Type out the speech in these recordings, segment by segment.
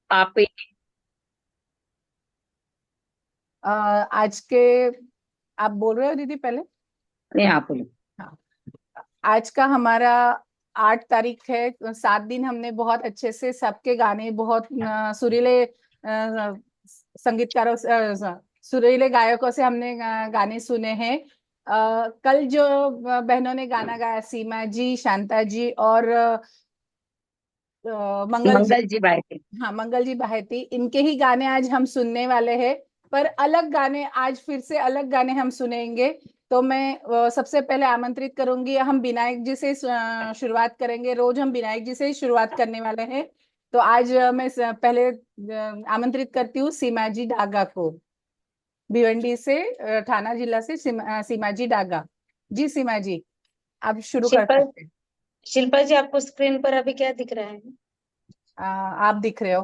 आप आज के आप बोल रहे हो दीदी पहले। नहीं, आप बोलो। हाँ, आज का हमारा 8 तारीख है। 7 दिन हमने बहुत अच्छे से सबके गाने बहुत सुरीले संगीतकारों सुरीले गायकों से हमने गाने सुने हैं। कल जो बहनों ने गाना गाया, सीमा जी, शांता जी और मंगल जी। मंगल जी बाय थे। हाँ, मंगल जी बाहेती, इनके ही गाने आज हम सुनने वाले हैं। पर अलग गाने, आज फिर से अलग गाने हम सुनेंगे। तो मैं सबसे पहले आमंत्रित करूंगी, हम विनायक जी से शुरुआत करेंगे। रोज हम विनायक जी से ही शुरुआत करने वाले हैं। तो आज मैं पहले आमंत्रित करती हूँ सीमा जी डागा को, भिवंडी से, थाना जिला से सीमा जी डागा। जी सीमा जी, आप शुरू कर शिल्पा सकते हैं। शिल्पा जी, आपको स्क्रीन पर अभी क्या दिख रहा है? आप दिख रहे हो।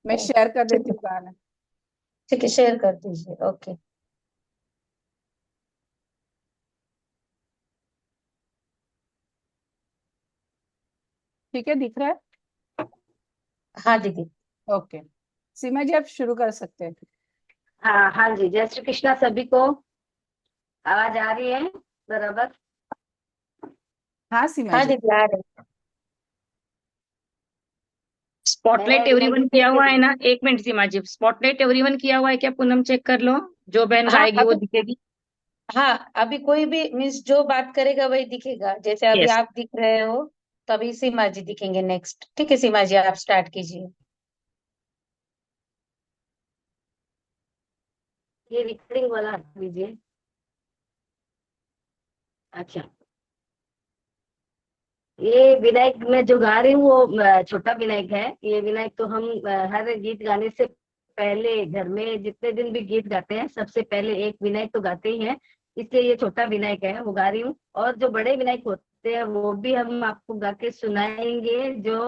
मैं ओ, शेयर कर ठीक देती है। हूँ गाना। ठीक है, शेयर कर दीजिए। ओके। ठीक है, दिख रहा है। हाँ दीदी। ओके, सीमा जी आप शुरू कर सकते हैं। हाँ हाँ जी, जय श्री कृष्णा सभी को। आवाज आ रही है बराबर? हाँ सीमा हाँ जी। दीदी, आ रहे। मैं स्पॉटलाइट विनय जी एवरीवन से किया हुआ है ना? एक मिनट सीमा जी, स्पॉटलाइट एवरीवन किया हुआ है क्या? पूनम चेक कर लो। जो बहन हाँ गाएगी वो अभी। दिखेगी। हाँ, अभी कोई भी मीन्स जो बात करेगा वही दिखेगा, जैसे अभी यस। आप दिख रहे हो। तभी सीमा जी दिखेंगे नेक्स्ट। ठीक है सीमा जी, आप स्टार्ट कीजिए। ये रिकॉर्डिंग वाला दीजिए। अच्छा, ये विनायक मैं जो गा रही हूँ वो छोटा विनायक है। ये विनायक तो हम हर गीत गाने से पहले घर में जितने दिन भी गीत गाते हैं सबसे पहले एक विनायक तो गाते ही हैं। इसलिए ये छोटा विनायक है वो गा रही हूँ, और जो बड़े विनायक होते हैं वो भी हम आपको गा के सुनाएंगे। जो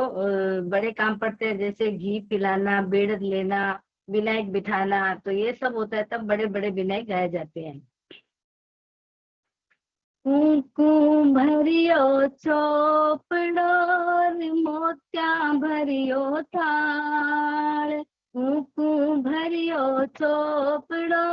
बड़े काम पड़ते हैं जैसे घी पिलाना, बेड़ लेना, विनायक बिठाना, तो ये सब होता है तब बड़े बड़े विनायक गाए जाते हैं। कुंकू भरियो चोपड़ो रे मोत्या भरियो थाल। कुंकू भरियो चोपड़ो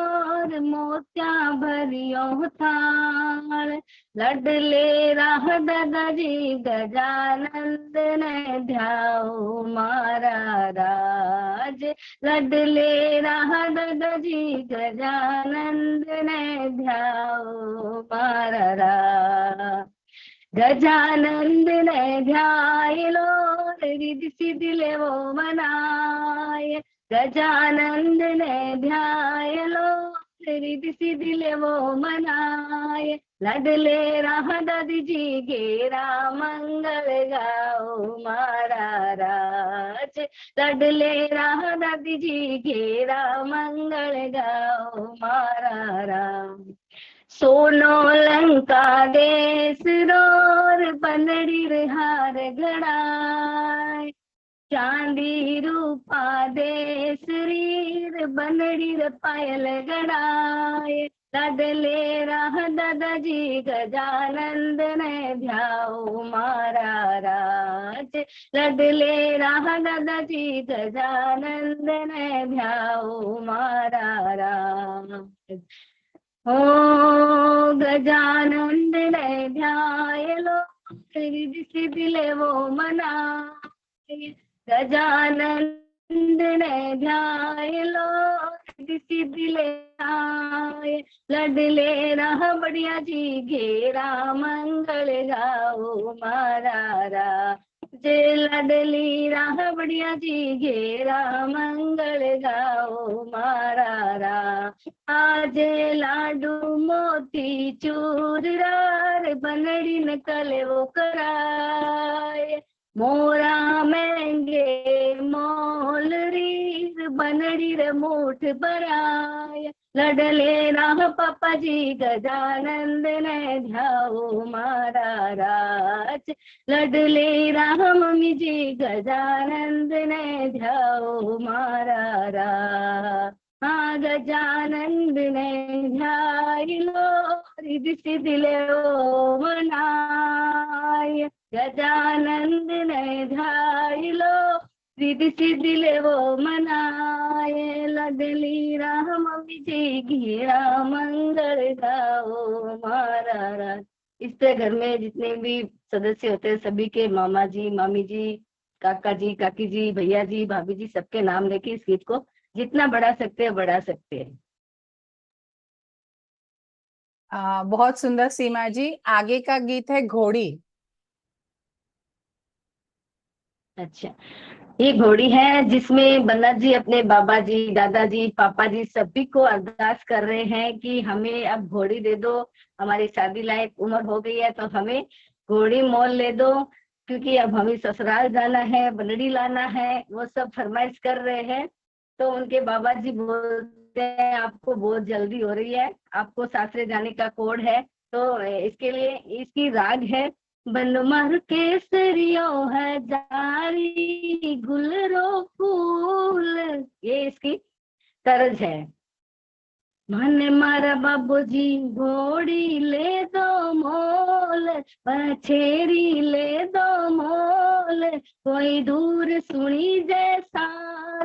रे मोत्या भरियो थाल। लडले राह दादाजी गजानंद ने ध्याओ मारा राज। लडले राह दादाजी गजानंद ने ध्याओ मारा राज। गजानंद ने ध्यायलो रिद्धि सिद्धि ले वो मनाय। गजानंद ने ध्यायलो रिद्धि सिद्धि ले वो मनाय। लडले राह दादी जी गेरा मंगल गाओ मारा राज। लडले राह दादी जी गेरा मंगल गाओ मारा राम। सोनो लंका देश रोर बनड़ी रे हार घड़ाय। चांदी रूपा देश रीर बनड़ी रे पायल गड़ाय। लाडले राह दादाजी गजानंद ने ध्याओ मारा राज। लडले राह दादाजी गजानंद ने ध्याओ मारा राज। ओ गजानंद ने ध्यायलो रिद्धि सिद्धि ले वो मनाय। गजानंद ने ध्यायलो रिद्धि सिद्धि ले आय। लडले राह बढ़िया जी घेरा मंगल गाओ मारा रा। जे लडली राह बढ़िया जी घेरा मंगल गाओ मारा रा। आज लाडू मोती चूर रार बनड़ी न कले वो कराए। मोरा महंगे मोल रीर बनड़ी रे मुठ बराय। लडले राह पापा जी गजानंद ने ध्याओ मारा राज। लडले राह मम्मी जी गजानंद ने ध्याओ मारा राज। हाँ गजानंद ने ध्यायलो रिद्धि सिद्धि ले ओ मनाय। गजानंद ने ध्यायलो सीधी सीधी ले वो मनाए, लगली राह मम्मी जी घिरा मंगल गाओ मारा रात। इस तरह घर में जितने भी सदस्य होते हैं सभी के मामा जी, मामी जी, काका जी, काकी जी, भैया जी, भाभी जी, सबके नाम लेके इस गीत को जितना बढ़ा सकते हैं बढ़ा सकते हैं। बहुत सुंदर सीमा जी। आगे का गीत है घोड़ी। अच्छा, ये घोड़ी है जिसमें बन्ना जी अपने बाबा जी, दादाजी, पापा जी सभी को अरदास कर रहे हैं कि हमें अब घोड़ी दे दो, हमारी शादी लायक उम्र हो गई है तो हमें घोड़ी मोल ले दो, क्योंकि अब हमें ससुराल जाना है, बनड़ी लाना है, वो सब फरमाइश कर रहे हैं। तो उनके बाबा जी बोलते हैं आपको बहुत जल्दी हो रही है, आपको सासरे जाने का कोड है। तो इसके लिए इसकी राग है बनमर केसरियो है जारी गुलरो फूल, ये इसकी तर्ज है। मन मारा बाबूजी घोड़ी ले दो मोल, पछेरी ले दो मोल, कोई दूर सुनी जैसा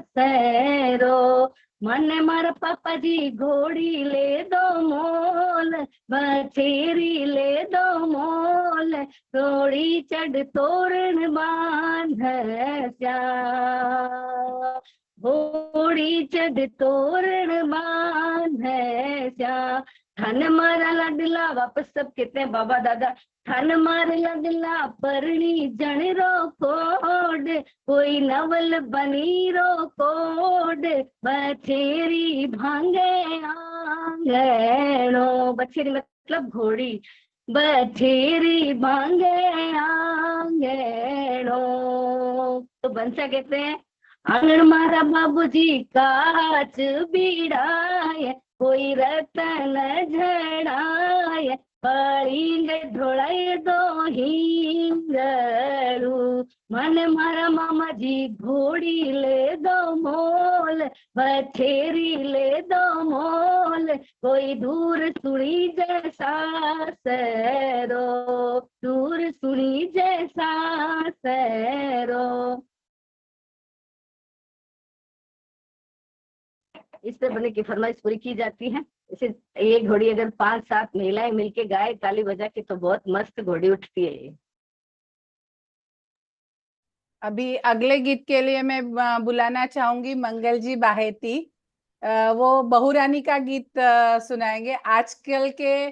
सैरो। मन मारा पापा जी घोड़ी ले दो मोल, बछेरी ले दो मोल, घोड़ी चढ़ तोरण बांध श्याम, घोड़ी चढ़ तोरण बांध श्याम। धन मारा लाडला, वापस सब कहते हैं बाबा दादा, धन मार लाडला परणी जन रो कोड, कोई नवल बनी रो कोड, बछेरी भांगे आंगणो। बछेरी मतलब घोड़ी, बछेरी भांगे आंगणो। तो बंसा कहते हैं आंगण मारा बाबूजी काच बीड़ाय, कोई रतन झड़ाय, पड़ी ढोड़ाई दो हिंगड़ू। मन मारा मामा जी घोड़ी ले दो मोल, बछेरी ले दो मोल, कोई दूर सुनी जैसा सैरो, दूर सुनी जैसा सैरो। इस तरह बने की फरमाइश पूरी की जाती है। इसे ये घोड़ी अगर 5-7 महिलाएं मिलके गाए ताली बजा के तो बहुत मस्त घोड़ी उठती है ये। अभी अगले गीत के लिए मैं बुलाना चाहूंगी मंगल जी बाहेती। वो बहुरानी का गीत सुनाएंगे। आजकल के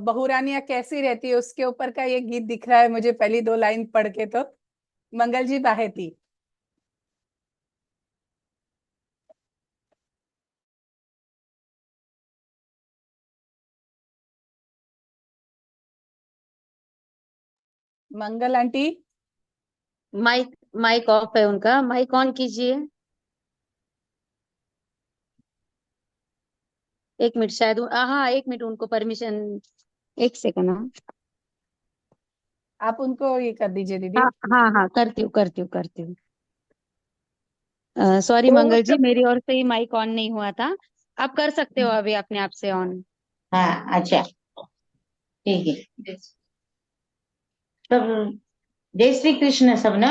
बहुरानियां कैसी रहती है उसके ऊपर का ये गीत दिख रहा है मुझे पहली 2 लाइन पढ़ के। तो मंगल जी बाहेती। मंगल आंटी। माइक माइक ऑफ है उनका, माइक ऑन कीजिए। एक मिनट शायद हाँ, एक मिनट उनको परमिशन, एक सेकंड। हाँ आप उनको ये कर दीजिए दीदी। हाँ हाँ हाँ, करती हूँ करती हूँ करती हूँ। सॉरी तो मंगल जी, मेरी ओर से ही माइक ऑन नहीं हुआ था। आप कर सकते हो अभी अपने आप से ऑन। हाँ अच्छा ठीक है। सब जय श्री कृष्ण सब ना।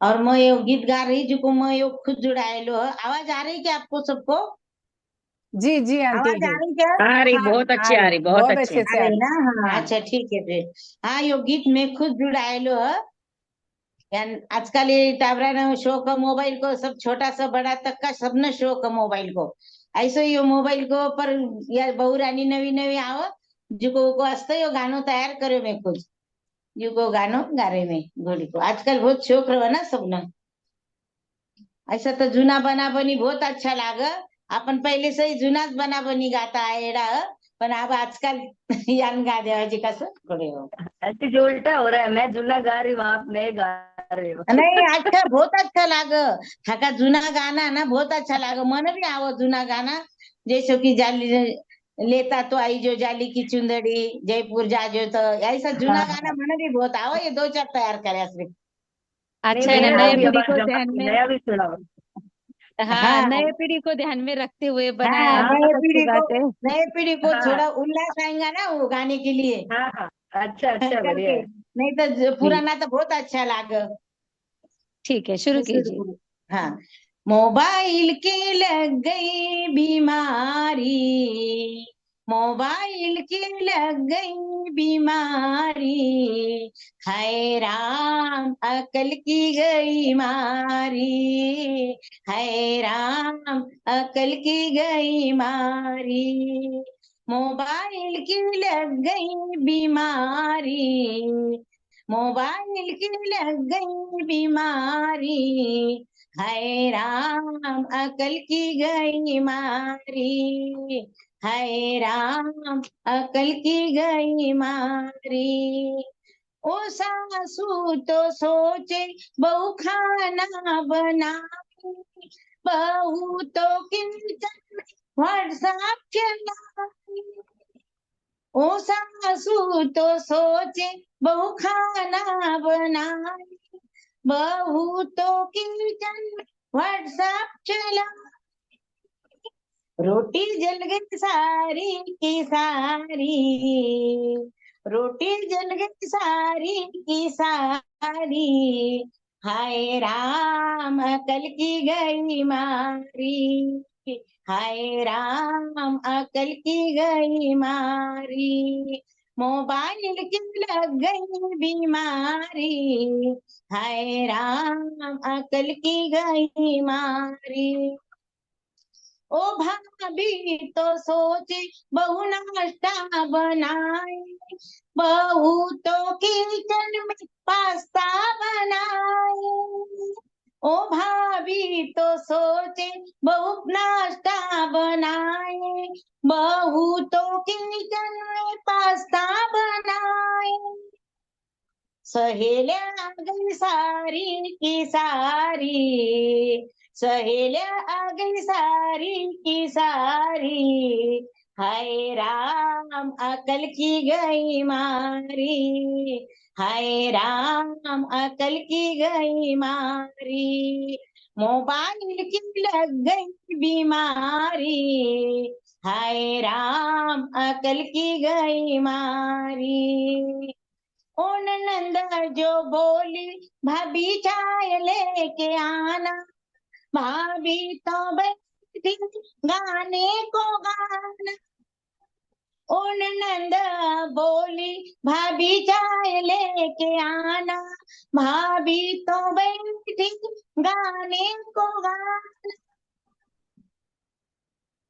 और मैं ये गीत गा रही जो को मैं ये खुद जुड़ाएलो है। आवाज आ रही क्या आपको सबको? जी जी आंटी आवाज आ जी। रही क्या? आ रही, हाँ बहुत आ अच्छी आ रही, रही, बहुत बहुत अच्छे। अच्छे आ से आ रही रही। ना? हाँ हाँ अच्छा ठीक है फिर। हाँ यो गीत में खुद जुड़ाएलो है। यान आजकल ये टाबरा ना शौक है मोबाइल को, सब छोटा सा बड़ा तक का सबने शौक है मोबाइल को। ऐसे यो मोबाइल को पर या बहुरानी नवी नवी आओ जो को असते यो गानो तैयार करो मैं खुद जो को गानो गा रहे में घोड़ी को। आजकल बहुत शौक रहा ना सबने। ऐसा तो जूना बना बनी बहुत अच्छा लागा। अपन पहले से ही जूनाच बना बनी गाता आएड़ा पण अब आजकल यान गा देवाची कसं कडे हो। ऐसे जो उल्टा हो रहा है, मैं जूना गा रही हूँ, आप नए गा रहे हो। नहीं अच्छा बहुत अच्छा लागा। थाका जूना गाना ना बहुत अच्छा लागा। मन भी आवो जूना गाना जैसे कि जाली लेता तो आई जो जाली की चुंदड़ी, जयपुर जाजो तो ऐसा जूना हाँ गाना हाँ, मन भी बहुत आवो। ये 2-4 तैयार करे सिर्फ। नहीं अच्छा है ना, मैं नए अभी पीढ़ी आवाज को ध्यान जमाती, में, नया भी सुनाओ। हाँ हाँ नए पीढ़ी को ध्यान में रखते हुए बनाया हाँ है, हाँ बहुत अच्छी बात है। नए पीढ़ी को हाँ थोड़ा उल्लास आएगा ना वो गाने के लिए हाँ हाँ, अच्छा अच्छा, कल बढ़िया के। है नहीं तो जी पुराना तो बहुत अच्छा लागे। ठीक है, शुरू शुरू कीजिए। करो। हाँ, मोबाइल की लग गई बीमारी, मोबाइल की लग गई बीमारी, हाय राम अकल की गई मारी, हाय राम अकल की गई मारी, मोबाइल की लग गई बीमारी, मोबाइल की लग गई बीमारी, हाय राम अकल की गई मारी, हाय राम अकल की गई मारी, ओ सासू तो सोचे बहू खाना बनाए, बहू तो किचन में व्हाट्सएप चलाए, ओ सासू तो सोचे बहू खाना बनाए, बहू तो किचन में व्हाट्सएप चला, रोटी जल गई सारी की सारी, रोटी जल गई सारी की सारी, हाय राम अकल की गई मारी, हाय राम अकल की गई मारी, मोबाइल की लग गई बीमारी, हाय राम अकल की गई मारी, ओ भाभी तो सोचे बहू नाश्ता बनाए, बहू तो किचन में पास्ता बनाए, ओ भाभी तो सोचे बहू नाश्ता बनाए, बहू तो किचन में पास्ता बनाए, सहेलिया आ गई सारी की सारी, सहेलिया आ गई सारी की सारी, हाय राम अकल की गई मारी, हाय राम अकल की गई मारी, मोबाइल की लग गई बीमारी, हाय राम अकल की गई मारी, ओ नंद जो बोली भाभी चाय लेके आना, भाभी तो बैठी गाने को गाना, ओ नंद बोली भाभी चाय लेके आना, भाभी तो बैठी गाने को गाना,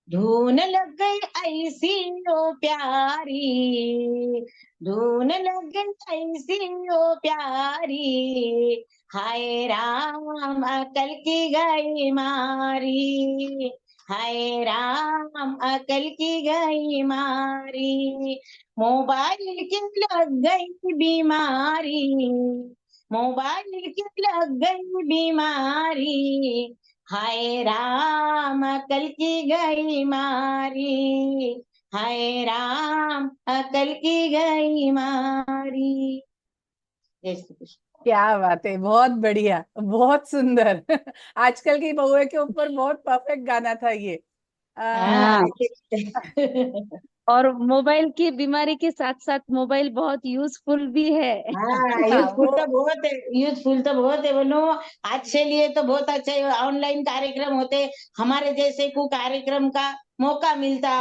धून लग गई ऐसी ओ प्यारी, धून लग गई ऐसी ओ प्यारी, हाय राम अकल की गई मारी, हाय राम अकल की गई मारी, मोबाइल की लग गई बीमारी, मोबाइल की लग गई बीमारी, हाय राम अकल की गई मारी, हाय राम अकल की गई मारी। जय श्री कृष्ण। क्या बात है, बहुत बढ़िया, बहुत सुंदर। आजकल की बहुओं के ऊपर बहुत परफेक्ट गाना था ये। हाँ और मोबाइल की बीमारी के साथ साथ मोबाइल बहुत यूजफुल भी है। हाँ, हाँ, यूजफुल तो बहुत है, यूजफुल तो बहुत है बोलो, आज से लिए तो बहुत अच्छा है, ऑनलाइन कार्यक्रम होते, हमारे जैसे को कार्यक्रम का मौका मिलता,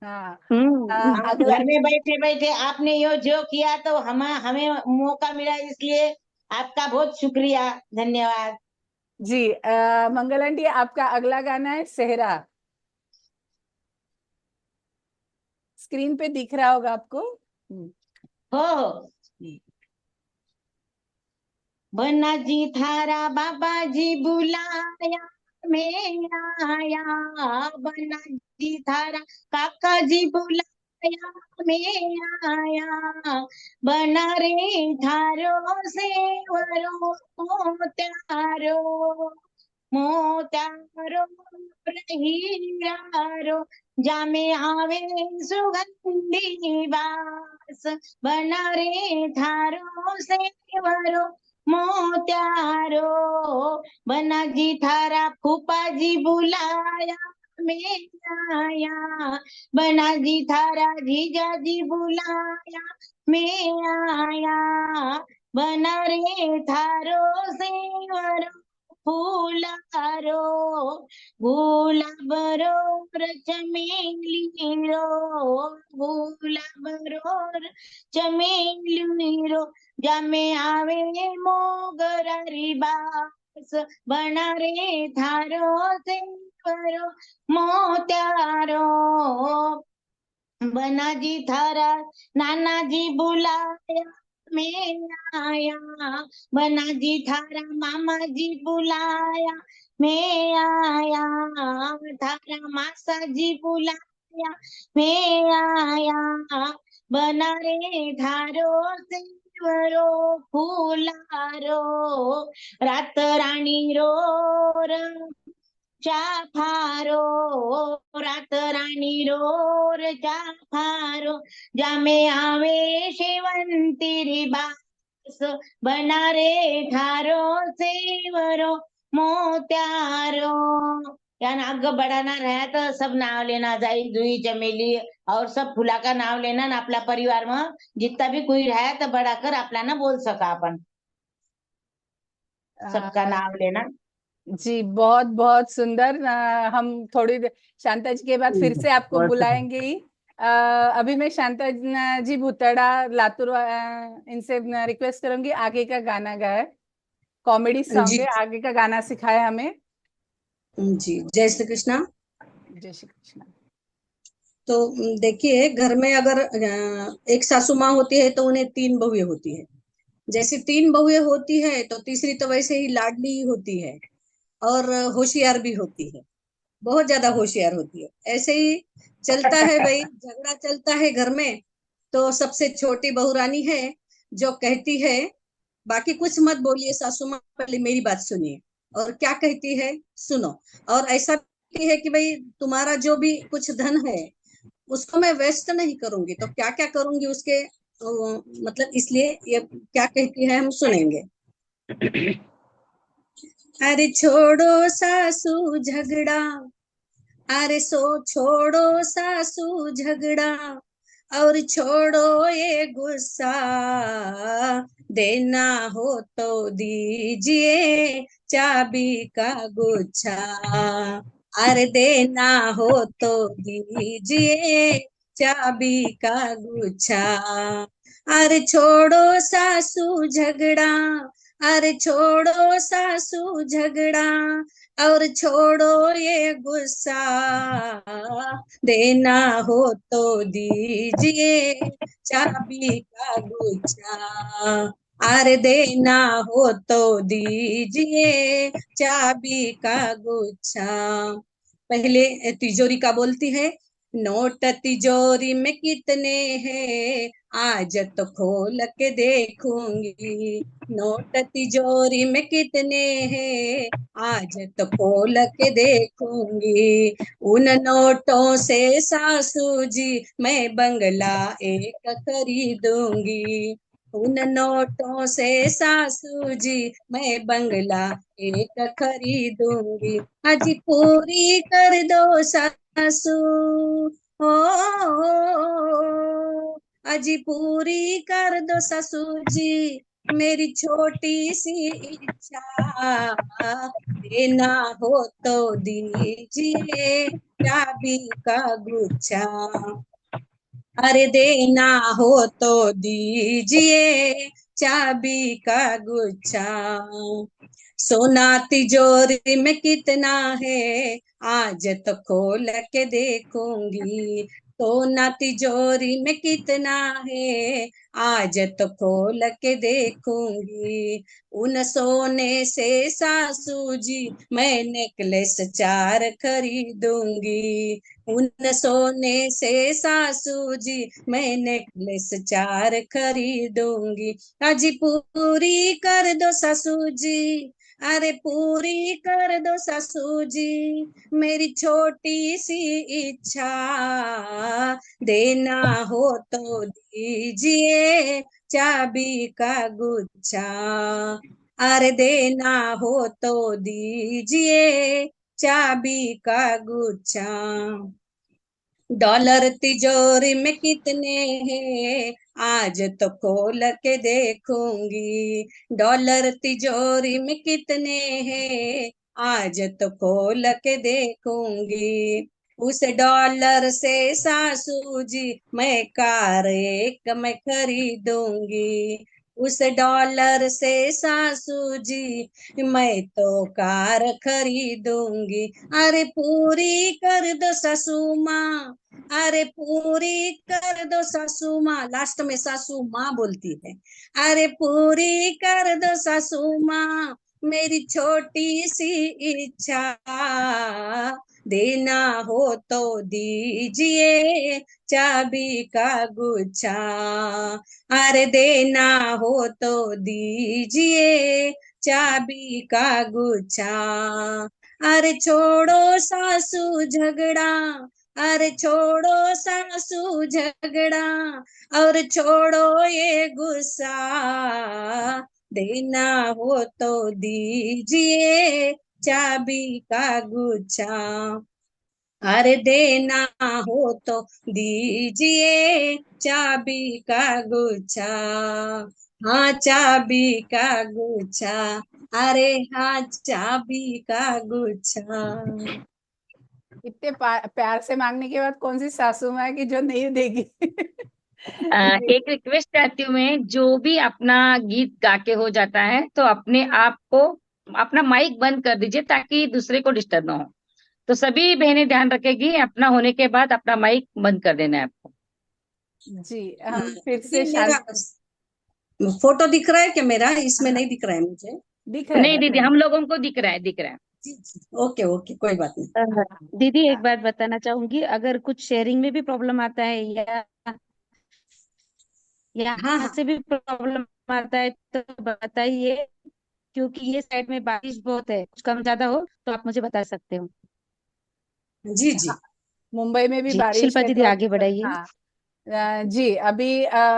हाँ। आप अगला घर में बैठे बैठे आपने यो जो किया तो हमें मौका मिला, इसलिए आपका बहुत शुक्रिया, धन्यवाद। जी, मंगल आंटी, आपका अगला गाना है सेहरा। स्क्रीन पे दिख रहा होगा आपको। हो बन्ना जी थारा बाबा जी बुलाया, मैं आया, बन्ना जी थारा काका जी बुलाया, मैं आया, बना रे थारो सेवरो मोत्यारो, मोत्यारो हीरारो, जामे आवे सुगंधी वास, बना रे थारो सेवरो मोत्यारो, बना जी थारा फूफा जी बुलाया, मैं आया, बना जी थारा जीजा जी बुलाया, मैं आया, बना रे थारो सेवरो फुलारो, गुलाबरोर चमेली रो, गुलाबरोर चमेली रो, जामे आवे मोगरारी बास, बना रे थारो सेवरो मोत्यारो, बनाजी थारा नानाजी बुलाया मैं आया, बनाजी थारा मामाजी बुलाया मैं आया, थारा मासाजी बुलाया मैं आया, बना रे थारो सेवरो फुलारो, रात रानी रो चाफारो, रात रानी रोर चाफारो, जामे आवे शेवंती बास, बना रे थारो सेवरो मोत्यारो। यान आगे बढ़ाना रहा तो सब नाव लेना जाए, जुई चमेली और सब फूला का नाव लेना ना, आपला परिवार में जितना भी कोई रहा तो बढ़ाकर आपला ना बोल सका अपन, सबका नाम लेना। जी बहुत बहुत सुंदर। हम थोड़ी देर शांता जी के बाद फिर से आपको बुलाएंगे ही। अभी मैं शांता जी भूतड़ा लातूर इनसे रिक्वेस्ट करूंगी आगे का गाना गाए, कॉमेडी सॉन्ग जी है, आगे का गाना सिखाए हमें। जी, जय श्री कृष्णा। जय श्री कृष्ण। तो देखिए, घर में अगर एक सासू माँ होती है तो उन्हें 3 बहुएं होती है। जैसे 3 बहुएं होती है तो तीसरी तो वैसे ही लाडली होती है और होशियार भी होती है, बहुत ज्यादा होशियार होती है। ऐसे ही चलता है भाई, झगड़ा चलता है घर में तो सबसे छोटी बहू रानी है जो कहती है, बाकी कुछ मत बोलिए सासू माँ, पहले मेरी बात सुनिए। और क्या कहती है सुनो। और ऐसा कहती है कि भाई तुम्हारा जो भी कुछ धन है उसको मैं वेस्ट नहीं करूंगी, तो क्या क्या करूंगी उसके मतलब इसलिए ये क्या कहती है हम सुनेंगे। अरे छोड़ो सासू झगड़ा, अरे सो छोड़ो सासू झगड़ा, और छोड़ो ये गुस्सा, देना हो तो दीजिए चाबी का गुच्छा, अरे देना हो तो दीजिए चाबी का गुच्छा, अरे छोड़ो सासू झगड़ा, अरे छोड़ो सासू झगड़ा, और छोड़ो ये गुस्सा, देना हो तो दीजिए चाबी का गुच्छा, अरे देना हो तो दीजिए चाबी का गुच्छा। पहले तिजोरी का बोलती है, नोट तिजोरी में कितने हैं आज तो खोल के देखूंगी, नोट तिजोरी में कितने हैं आज तो खोल के देखूंगी, उन नोटों से सासू जी मैं बंगला एक खरीदूंगी, उन नोटों से सासू जी मैं बंगला एक खरीदूंगी, अजी पूरी कर दो सासू, ओ अजी पूरी कर दो सासू जी मेरी छोटी सी इच्छा, देना हो तो दीजिए चाबी का गुच्छा, अरे देना हो तो दीजिए चाबी का गुच्छा, सोना तिजोरी में कितना है आज तो खोल के देखूंगी, सोना तिजोरी में कितना है आज तो खोल के देखूंगी, उन सोने से सासू जी मैं नेकलेस 4 खरीदूंगी, उन सोने से सासू जी मैं नेकलेस 4 खरीदूंगी, अजी पूरी कर दो सासू जी, अरे पूरी कर दो सासू जी मेरी छोटी सी इच्छा, देना हो तो दीजिए चाबी का गुच्छा, अरे देना हो तो दीजिए चाबी का गुच्छा, डॉलर तिजोरी में कितने हैं आज तो खोल के देखूंगी, डॉलर तिजोरी में कितने हैं, आज तो खोल के देखूंगी। उस डॉलर से सासू जी मैं कार एक मैं खरीदूंगी, उस डॉलर से सासू जी मैं तो कार खरीदूंगी। अरे पूरी कर दो सासू माँ, अरे पूरी कर दो सासू माँ, लास्ट में सासू माँ बोलती है, अरे पूरी कर दो सासू माँ मेरी छोटी सी इच्छा, देना हो तो दीजिए चाबी का गुच्छा, अरे देना हो तो दीजिए चाबी का गुच्छा। अरे छोड़ो सासू झगड़ा, अरे छोड़ो सासू झगड़ा और छोड़ो ये गुस्सा, देना हो तो दीजिए चाबी का गुच्छा, अरे देना हो तो दीजिए चाबी का गुच्छा, हाँ चाबी का गुच्छा, अरे हाँ चाबी का गुच्छा। इतने प्यार से मांगने के बाद कौन सी सासू माँ है कि जो नहीं देगी। जी, एक रिक्वेस्ट चाहती हूँ मैं, जो भी अपना गीत गा के हो जाता है तो अपने आप को अपना माइक बंद कर दीजिए ताकि दूसरे को डिस्टर्ब ना हो। तो सभी बहनें ध्यान रखेगी, अपना होने के बाद अपना माइक बंद कर देना है आपको। जी, हम फिर ये से मेरा शांत फोटो दिख रहा है क्या मेरा, इसमें हाँ, नहीं दिख रहा है मुझे? दिख रहा है, नहीं दिख दीदी, रहा है। हम लोगों को दिख रहा है, दिख रहा है। जी जी, ओके ओके, कोई बात नहीं। दीदी एक बात बताना चाहूंगी, अगर कुछ शेयरिंग में भी प्रॉब्लम आता है या हाँ यहाँ हाँ, से भी प्रॉब्लम आता है तो बताइए, क्योंकि ये साइड में बारिश बहुत है, कुछ कम ज्यादा हो तो आप मुझे बता सकते हो। जी जी। हाँ, मुंबई में भी जी बारिश शिल्पा है दीदी तो आगे बढ़ाइए। हाँ। जी, अभी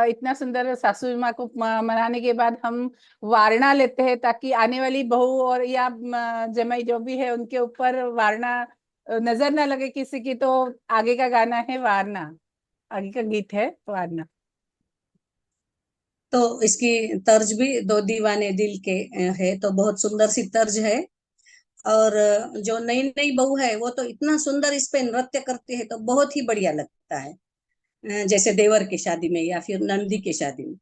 इतना सुंदर सासू माँ को मनाने के बाद हम वारना लेते हैं ताकि आने वाली बहू और या जमाई जो भी है उनके ऊपर वारना नजर ना लगे किसी की। तो आगे का गाना है वारना, आगे का गीत है वारना। तो इसकी तर्ज भी दो दीवाने दिल के है, तो बहुत सुंदर सी तर्ज है। और जो नई नई बहू है वो तो इतना सुंदर इस पे नृत्य करती है, तो बहुत ही बढ़िया लगता है। जैसे देवर की शादी में या फिर नंदी की शादी में।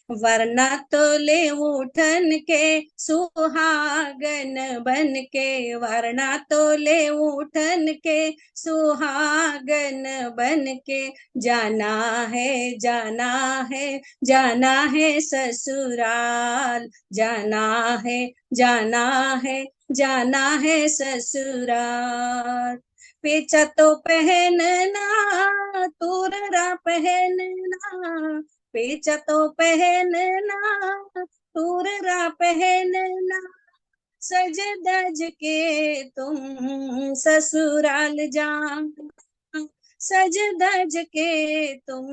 वरना तो ले उठन के सुहागन बन के, वरना तो ले उठन के सुहागन बन के, जाना है जाना है जाना है ससुराल, जाना है जाना है जाना है ससुराल। पेचा तो पहनना तुररा पहनना, पेचा तो पहनना तुररा पहनना, सज धज के तुम ससुराल जाना, सज धज के तुम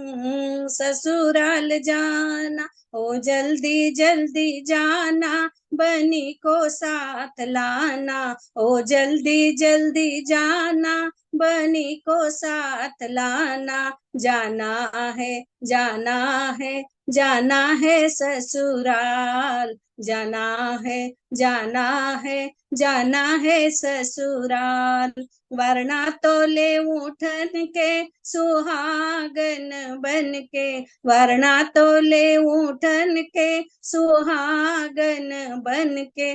ससुराल जाना, ओ जल्दी जल्दी जाना बनी को साथ लाना, ओ जल्दी जल्दी जाना बनी को साथ लाना, जाना है जाना है जाना है ससुराल, जाना है जाना है जाना है ससुराल। वरना तो ले उठन के सुहागन बन के, वरना तो ले उठन के सुहागन बन के,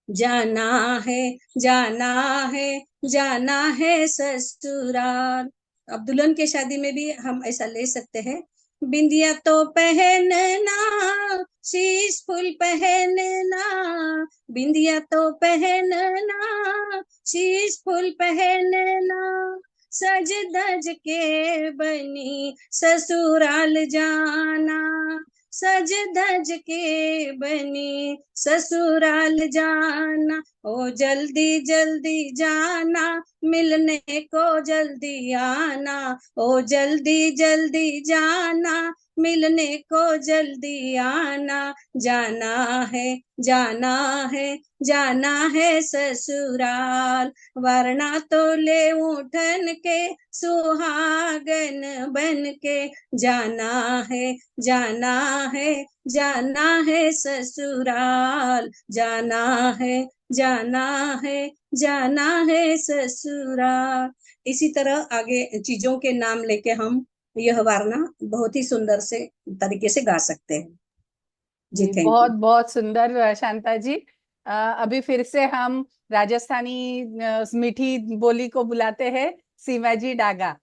जाना है जाना है जाना है ससुराल। अब दुल्हन के शादी में भी हम ऐसा ले सकते हैं। बिंदिया तो पहनना शीश फूल पहनना, बिंदिया तो पहनना शीश फूल पहनना, सज धज के बनी ससुराल जाना, सज धज के बनी ससुराल जाना, ओ जल्दी जल्दी जाना मिलने को जल्दी आना, ओ जल्दी जल्दी जाना मिलने को जल्दी आना, जाना है जाना है जाना है ससुराल, वरना तो ले उठन के सुहागन बन के, जाना है जाना है जाना है ससुराल, जाना है जाना है जाना है ससुराल। इसी तरह आगे चीजों के नाम लेके हम यह वारना बहुत ही सुंदर से तरीके से गा सकते हैं। जी जी थैंक बहुत यू। बहुत सुंदर शांता जी। अभी फिर से हम राजस्थानी मीठी बोली को बुलाते हैं सीमा जी डागा,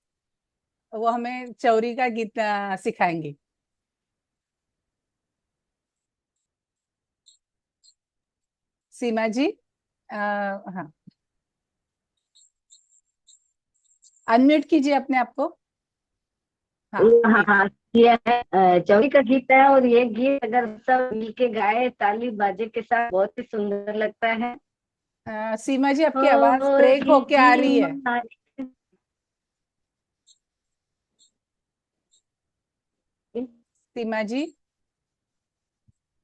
वो हमें चौरी का गीत सिखाएंगी। सीमा जी हाँ, अनम्यूट कीजिए अपने आप को। हाँ हाँ ठीक। हाँ, ये है चौरी का गीत है, और ये गीत अगर सब मिलके गाए ताली बाजे के साथ बहुत ही सुंदर लगता है। सीमा जी आपकी आवाज हो ब्रेक होके आ झिझी रही है। मारी, सीमा जी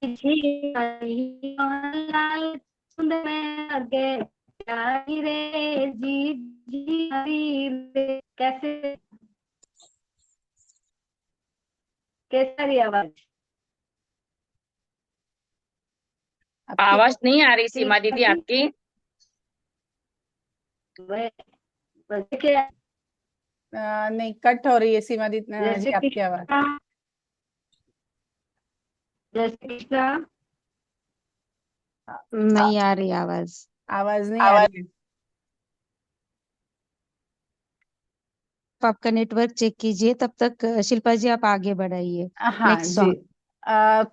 झिझी मारी और लाल सुंदर में गे, प्यारी रे जी जी हरी रे। कैसे, कैसा रही आवाज? आपकी आवाज नहीं आ रही सीमा सीमा दीदी जी, आपकी। देखिए, नहीं, कट हो रही है सीमा जी जैसे आपकी आवाज। कृष्णा, जैसे कृष्णा। नहीं आ रही आवाज। आवाज नहीं आ रही है। आप आपका नेटवर्क चेक कीजिए, तब तक शिल्पा जी आप आगे बढ़ाइए। हाँ नेक्स्ट जी। सॉन्ग।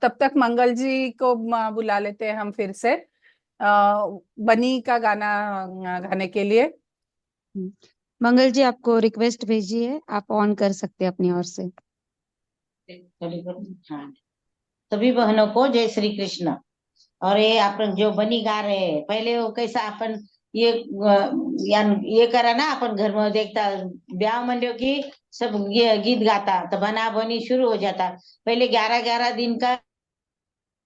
तब तक मंगल जी को बुला लेते हैं हम फिर से बनी का गाना गाने के लिए। मंगल जी आपको रिक्वेस्ट भेजी है, आप ऑन कर सकते हैं अपनी ओर से। हाँ, सभी बहनों को जय श्री कृष्ण। और ये अपन जो बनी गा रहे हैं, पहले वो कैसा अपन ये ये करा ना, अपन घर में देखता ब्याह मंडियों की सब ये गीत गाता तो बना बनी शुरू हो जाता। पहले 11-11 दिन का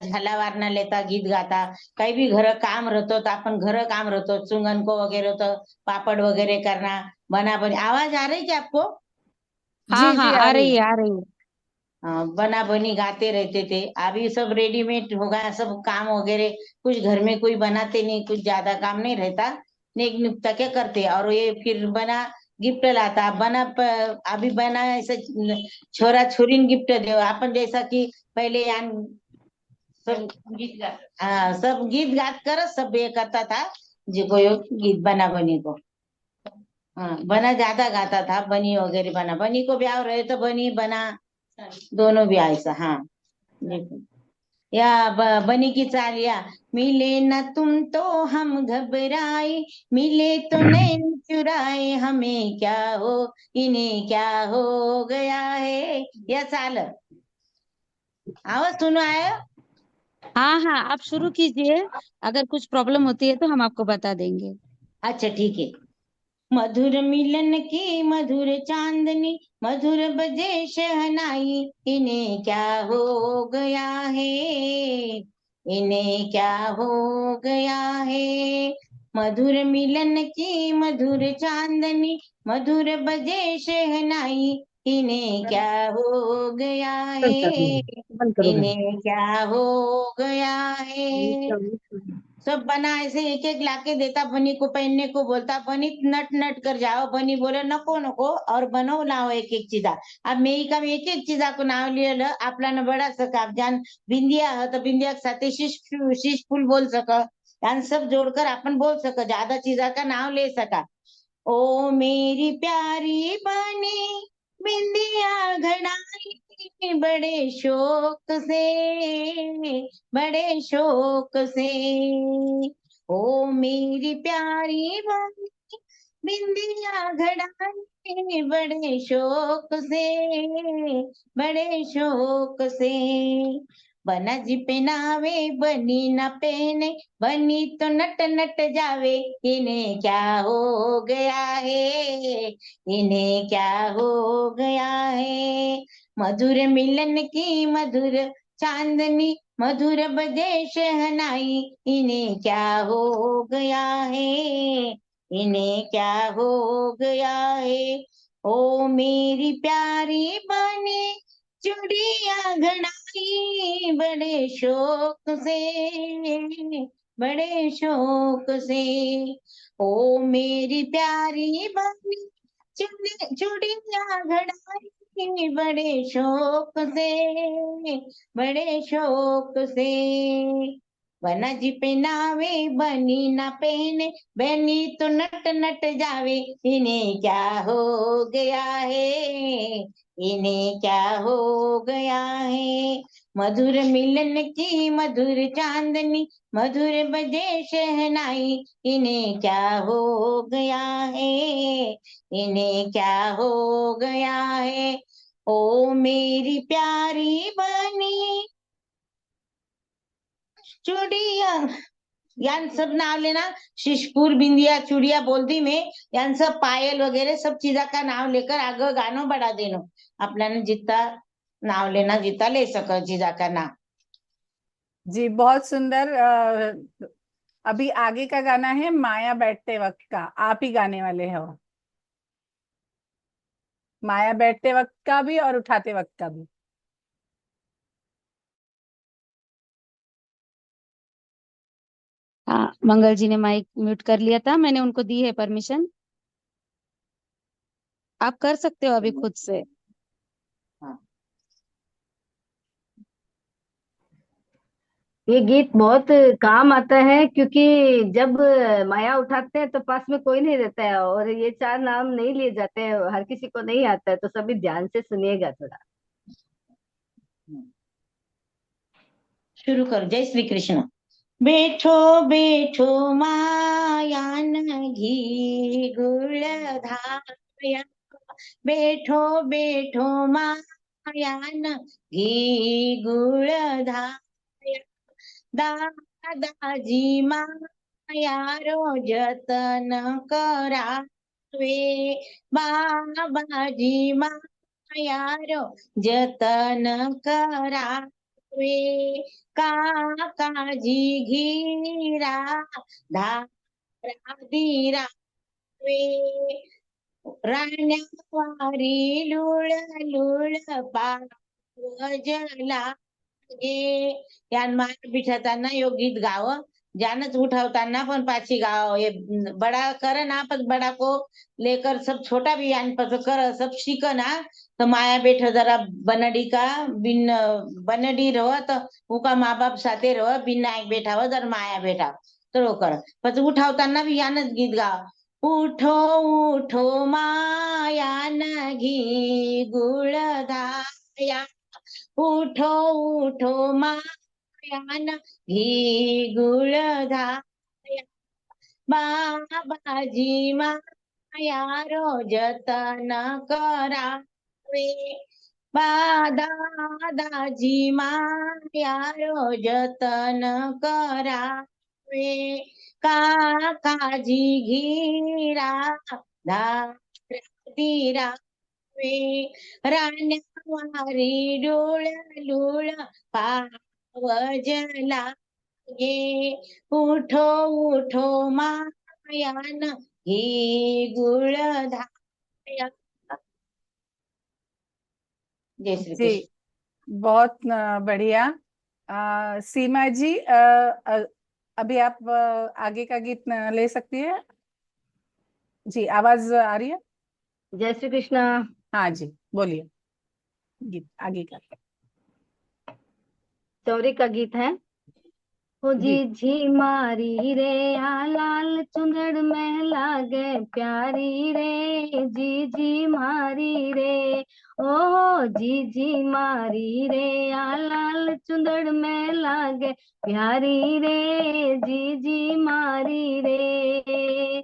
झाला वारना लेता, गीत गाता। काही भी घर काम रहतो तो अपन घर काम रहतो, चुंगन को वगैरह तो पापड़ वगैरह करना, बना बनी। आवाज आ रही क्या आपको? हाँ जी हाँ, जी आ आ रही रही है। है, आ रही है। बना बनी गाते रहते थे। अभी सब रेडीमेड हो गया, सब काम वगैरह कुछ घर में कोई बनाते नहीं, कुछ ज्यादा काम नहीं रहता, नेक निपटा के करते। और ये फिर बना गिफ्ट लाता, अभी बना ऐसे छोरा छोरी गिफ्ट दे अपन, जैसा कि पहले सब गीत गा, हाँ सब गीत गात कर सब ये करता था। जी को यो गीत बना बनी को, हाँ बना ज्यादा गाता था। बनी वगैरह बना बनी को ब्याह रहे तो बनी बना दोनों भी ऐसा। हाँ देखो, या बनी की चालिया, मिले न तुम तो हम घबराए, मिले तो नैन चुराए, हमें क्या हो इन्हें क्या हो गया है। या चाल आवाज सुनो आयो। हाँ हाँ, आप शुरू कीजिए। अगर कुछ प्रॉब्लम होती है तो हम आपको बता देंगे। अच्छा ठीक है। मधुर मिलन की मधुर चांदनी, मधुर बजे शहनाई, इन्हें क्या हो गया है, इन्हें क्या हो गया है। मधुर मिलन की मधुर चांदनी, मधुर बजे शहनाई, इन्हें क्या हो गया है, इन्हें क्या हो गया है। सब बना ऐसे एक एक लाके देता, बनी को पहनने को बोलता, बनी नट नट कर जाओ, बनी बोले नको नको और बनो लाओ एक एक चीजा। अब मेरी का एक एक चीजा को नाव लिहिलं आपला न बडा सका, आप जान बिंदिया है तो बिंदिया के साथ शीश फूल बोल सका, यान सब जोड़कर अपन बोल सका, ज्यादा चीजा का नाव ले सका। ओ मेरी प्यारी बनी बिंदिया घड़ाई, बड़े शौक से, बड़े शौक से। ओ मेरी प्यारी बनी बिंदिया घड़ाई, बड़े शौक से, बड़े शौक से। बना जी पहनावे बनी ना पहने, बनी तो नट नट जावे, इन्हें क्या हो गया है, इन्हें क्या हो गया है। मधुर मिलन की मधुर चांदनी, मधुर बजे शहनाई, इन्हें क्या हो गया है, इन्हें क्या हो गया है। ओ मेरी प्यारी बनी चूड़िया घड़ाई, बड़े शौक से, बड़े शौक से। ओ मेरी प्यारी बनी चूड़िया घड़ाई, बड़े शौक से, बड़े शौक से। बना जी पहनावे बनी ना पहने, बनी तो नट नट जावे, इन्हें क्या हो गया है, इन्हें क्या हो गया है। मधुर मिलन की मधुर चांदनी, मधुर बजे शहनाई, इन्हें क्या हो गया है, इन्हें क्या हो गया है। ओ मेरी प्यारी बनी चूड़िया, यान सब नाव लेना, शिशपुर बिंदिया चूड़िया बोलती में, यान सब पायल वगैरह सब चीजा का नाम लेकर आगे गानो बढ़ा देनो। आपल्याला जितना नाव लेना जितना ले सको चीजा का नाम। जी बहुत सुंदर। अभी आगे का गाना है माया बैठते वक्त का, आप ही गाने वाले हो। माया बैठते वक्त का भी और उठाते वक्त का भी। हाँ, मंगल जी ने माइक म्यूट कर लिया था, मैंने उनको दी है परमिशन। आप कर सकते हो अभी खुद से। हाँ। ये गीत बहुत काम आता है, क्योंकि जब माया उठाते हैं तो पास में कोई नहीं रहता है, और ये चार नाम नहीं लिए जाते हैं, हर किसी को नहीं आता है, तो सभी ध्यान से सुनिएगा थोड़ा। शुरू करो। जय श्री कृष्ण। बैठो बैठो माया न घी गुड़ धाया, बैठो बैठो माया न घी गुड़ धाया, दादाजी माया रो जतन करावे, बाबाजी माया रो जतन करावे, काकाजी घीरा धारा धीरा वे, राण्यावारी लुळ लुळ पावजला गे। यान माया बिठाताना यो गीत गाव, जानच उठावताना पण पाची गाव। ये बड़ा करे ना, पण बड़ा को लेकर सब छोटा भी यान पर कर सब सीख ना। तो माया बैठ जरा बनडी का बिन बनडी रहो तो उका माँ बाप साथे रहो, बिन नायक बैठा हो जर माया बैठा तो कर। પછી ઉઠાવતાना भी यानच गीत गाव। उठो उठो माया न घी गुळ धाया, उठो उठो माया न घी गुळ धाया, बाबाजी माया रो जतन करावे, दादाजी माया रो जतन करावे, काकाजी घीरा धारा धीरा वे, राण्यावारी डोळ लुळ पावजला गे, उठो उठो मायान घी गुळ धाया। जय श्री जी कृष्ण। बहुत बढ़िया। सीमा जी, अभी आप आगे का गीत ले सकती है। जी आवाज आ रही है। जय श्री कृष्ण। हाँ जी बोलिए, गीत आगे का। चौरी का गीत है। हो जी जी मारी रे आ लाल चुंदड़ में लागे प्यारी रे, जी मारी रे, ओ जी मारी रे आ लाल चुंदड़ में लागे प्यारी रे, जी मारी रे,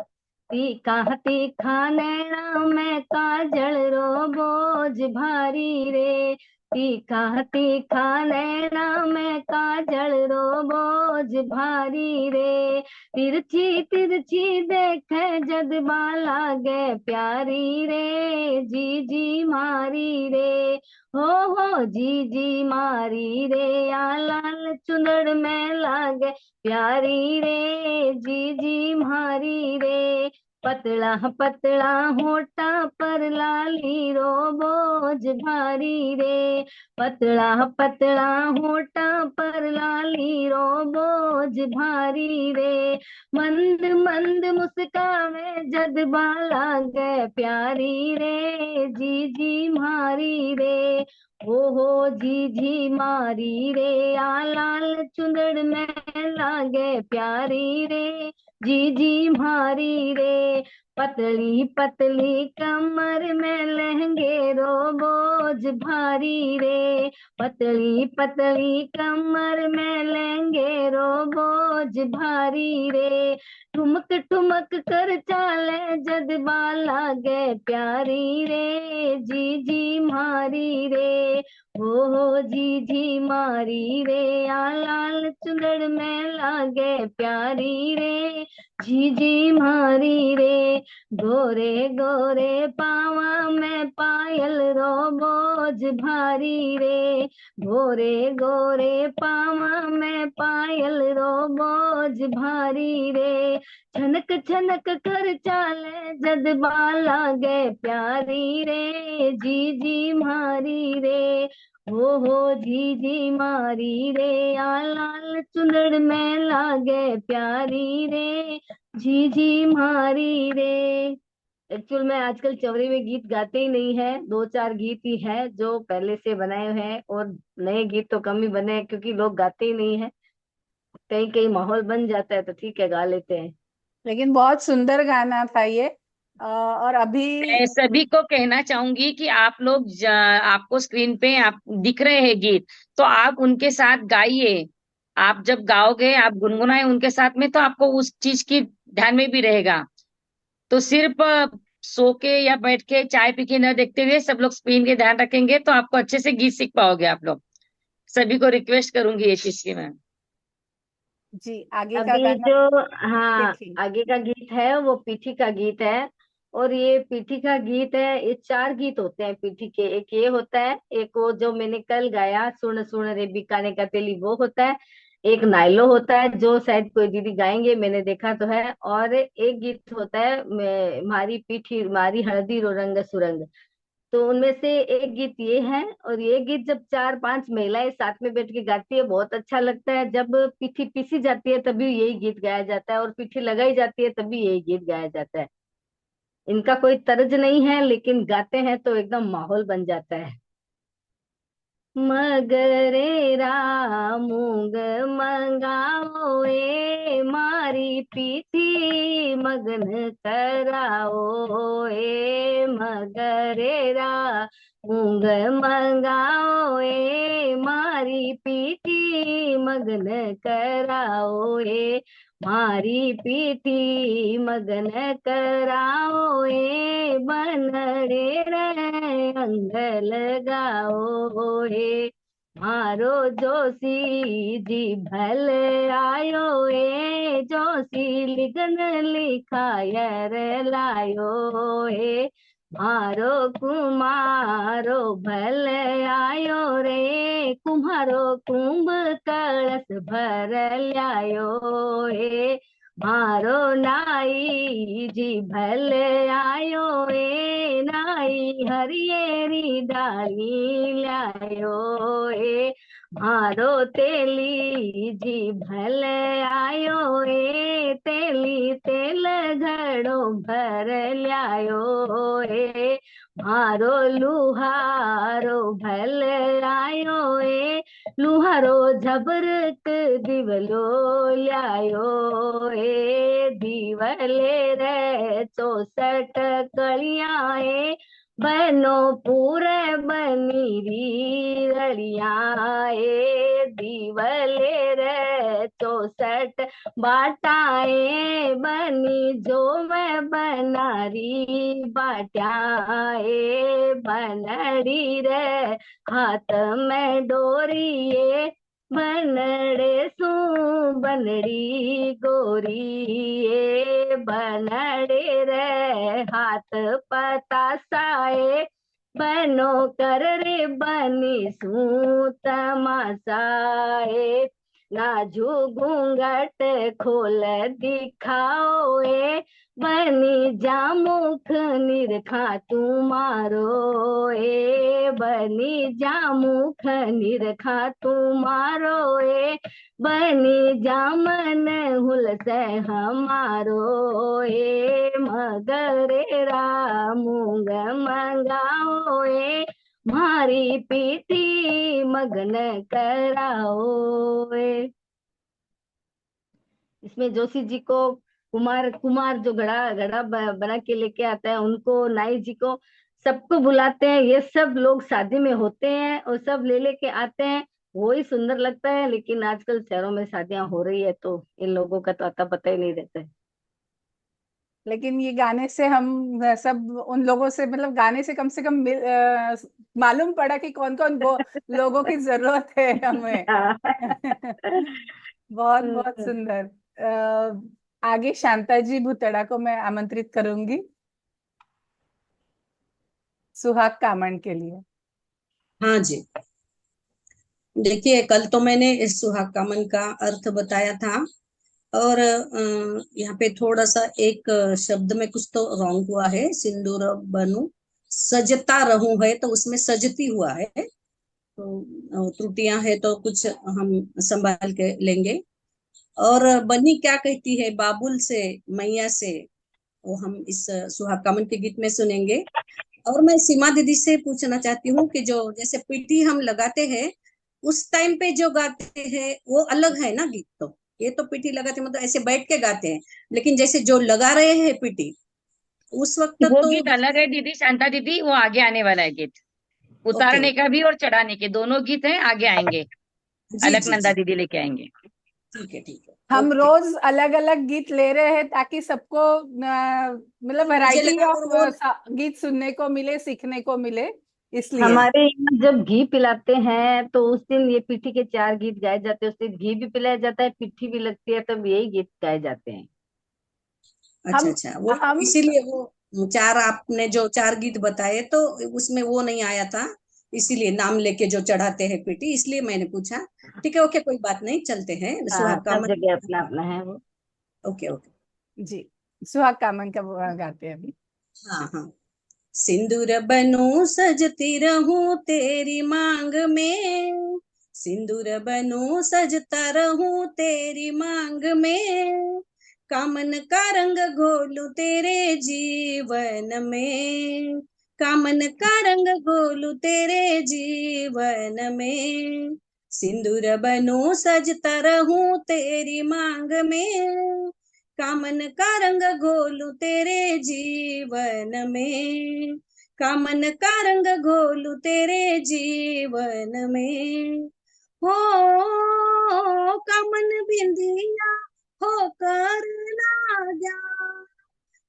तीखा तीखा नैना में काजल रो बोझ भारी रे, तीखा तीखा नैना में काजल रो बोझ भारी रे, तिरछी तिरछी देखे जदबा लागे प्यारी रे, जी जी मारी रे, हो जी जी मारी रे, आ लाल चुनर में लागे प्यारी रे, जी जी मारी रे, पतला पतला होठा पर लाली रो बोझ भारी रे, पतला पतला होठा पर लाली रो बोझ भारी रे, मंद मंद मुस्कावे जदबा लागे प्यारी रे, जी जी मारी रे, हो जी जी मारी रे, आ लाल चुंदड़ में लागे प्यारी रे, जी जी मारी रे, पतली पतली कमर में लहंगे रो बोझ भारी रे, पतली पतली कमर में लहंगे रो बोझ भारी रे, ठुमक ठुमक कर चाले जदबा लागे प्यारी रे, जी जी मारी रे, हो जी जी मारी रे, आ लाल चुंदड़ में लागे प्यारी रे, जी जी मारी रे, गोरे गोरे पावा में पायल रो बोझ भारी रे, गोरे गोरे पावा में पायल रो बोझ भारी रे, छनक छनक कर चाले जदबा लागे प्यारी रे, जी जी मारी रे, हो जी जी मारी रे, आ लाल चुंदड़ में लागे प्यारी रे, जी जी मारी रे। एक्चुअल में आजकल चवरी में गीत गाते ही नहीं है, दो चार गीत ही है जो पहले से बनाए हुए हैं, और नए गीत तो कम ही बने हैं क्योंकि लोग गाते ही नहीं है, कहीं कहीं माहौल बन जाता है तो ठीक है गा लेते हैं। लेकिन बहुत सुंदर गाना था ये। और अभी मैं सभी को कहना चाहूंगी कि आप लोग आपको स्क्रीन पे आप दिख रहे हैं गीत, तो आप उनके साथ गाइए। आप जब गाओगे, आप गुनगुनाए उनके साथ में, तो आपको उस चीज की ध्यान में भी रहेगा। तो सिर्फ सो के या बैठ के चाय पी के न देखते हुए सब लोग स्क्रीन के ध्यान रखेंगे, तो आपको अच्छे से गीत सीख पाओगे आप लोग। सभी को रिक्वेस्ट करूंगी ये चीज की मैं। जी आगे का अभी गाना जो, हाँ, देखिए। आगे का गीत है वो पीठी का गीत है, और ये पीठी का गीत है, ये चार गीत होते हैं पीठी के, एक ये होता है, एक वो जो मैंने कल गाया सुन सुन रे बिकाने का तेली वो होता है, एक नाइलो होता है जो शायद कोई दीदी गाएंगे मैंने देखा तो है, और एक गीत होता है मारी पीठी मारी हल्दी रो रंग सुरंग। तो उनमें से एक गीत ये है, और ये गीत जब चार पांच महिलाएं साथ में बैठ के गाती है बहुत अच्छा लगता है, जब पीठी पीसी जाती है तभी यही गीत गाया जाता है, और पीठी लगाई जाती है तभी यही गीत गाया जाता है। इनका कोई तर्ज नहीं है लेकिन गाते हैं तो एकदम माहौल बन जाता है। मगरे मूंग मंगाओ ए मारी पीठी मगन कराओ ए मगरेरा मूंग मंगाओ ए मारी पीठी मगन कराओ ए मारी पीठी मगन कराओ ए बनड़े रे अंग लगाओ ए मारो जोशी जी भल आयो ए जोशी लिखन लिखायर लायो ए मारो कुमारो भल आयो रे कुम्हारो कुंभ कलश भर लायो ए मारो नाई जी भल आयो ए नाई हरियरी डाली लायो ए मारो तेली जी भल आयो ए तेली तेल घड़ो भर लायो ए मारो लुहारो भल आयो ए लुहारो झबरक दिवलो लायो ए दिवले रे 64 कलियां ए बनो पूरे बनी री रड़ियाँ दीवले रे 64 बाटाए बनी जो मैं बनारी बाट्याए बनड़ी रे हाथ में डोरिए बनड़े सू बनड़ी गोरी बनड़े रे हाथ पतासाए बनो कर रे बनी सू तमासाए नाजू घूंघट खोल दिखाओ बनी जामुख निरखा तुम्हारो बनी जामुख निरखा तुम्हारो बनी जामन हुलस हमारो मगरेरा मूंग मंगाओ मारी पीठी मगन कराओ इसमें जोशी जी को कुमार कुमार जो घड़ा घड़ा बना के लेके आता है उनको नाई जी को सबको बुलाते हैं। ये सब लोग शादी में होते हैं और सब ले लेके आते हैं। वो ही सुंदर लगता है। लेकिन आजकल शहरों में शादियां हो रही है तो इन लोगों का तो आता पता ही नहीं रहता है। लेकिन ये गाने से हम सब उन लोगों से मतलब गाने से कम मालूम पड़ा कि कौन कौन लोगों की जरूरत है हमें। बहुत बहुत सुंदर। आगे शांता जी भुतड़ा को मैं आमंत्रित करूंगी सुहाग कामन के लिए। हाँ जी, देखिए कल तो मैंने इस सुहाग कामन का अर्थ बताया था और यहाँ पे थोड़ा सा एक शब्द में कुछ तो रॉन्ग हुआ है। सिंदूर बनू सजता रहूं है तो उसमें सजती हुआ है, तो त्रुटियां है तो कुछ हम संभाल के लेंगे। और बनी क्या कहती है बाबुल से मैया से, वो हम इस सुहाग कामन के गीत में सुनेंगे। और मैं सीमा दीदी से पूछना चाहती हूँ कि जो जैसे पीठी हम लगाते हैं उस टाइम पे जो गाते हैं वो अलग है ना गीत, तो ये तो पीठी लगाते मतलब ऐसे बैठ के गाते हैं, लेकिन जैसे जो लगा रहे हैं पीठी उस वक्त वो तो गीत अलग है दीदी, शांता दीदी, वो आगे आने वाला है गीत। ओके उतारने ओके। का भी और चढ़ाने के दोनों गीत हैं, आगे आएंगे। जी जी अलकनंदा जी, दीदी लेके आएंगे। ठीक है हम ओके। रोज अलग अलग गीत ले रहे हैं ताकि सबको मतलब मुझे वैरायटी लगा ऑफ और वो गीत सुनने को मिले, सीखने को मिले, इसलिए। हमारे यहाँ जब घी पिलाते हैं तो उस दिन ये पिट्ठी के 4 गीत गाए जाते हैं। उस दिन घी भी पिलाया जाता है, पिट्ठी भी लगती है, तब यही गीत गाए जाते हैं। अच्छा हम अच्छा, वो हम इसीलिए वो चार आपने जो चार गीत बताए तो उसमें वो नहीं आया था, इसीलिए नाम लेके जो चढ़ाते हैं पीटी, इसलिए मैंने पूछा। ठीक है ओके, कोई बात नहीं, चलते हैं हाँ, सुहाग सब कामन। जगह अपना अपना है वो। Okay okay. जी सुहाग कामन का वो गाते हैं अभी। हाँ हाँ। सिंदूर बनूं सजती रहूं तेरी मांग में, सिंदूर बनूं सजता रहूं तेरी मांग में, कामन का रंग घोलूं तेरे जीवन में, कामन का रंग घोलूं तेरे जीवन में, सिंदूर बनूं सजता रहूं तेरी मांग में, कामन का रंग घोलूं तेरे जीवन में, कामन का रंग घोलूं तेरे जीवन में, हो कामन बिंदिया होकर लाग्या,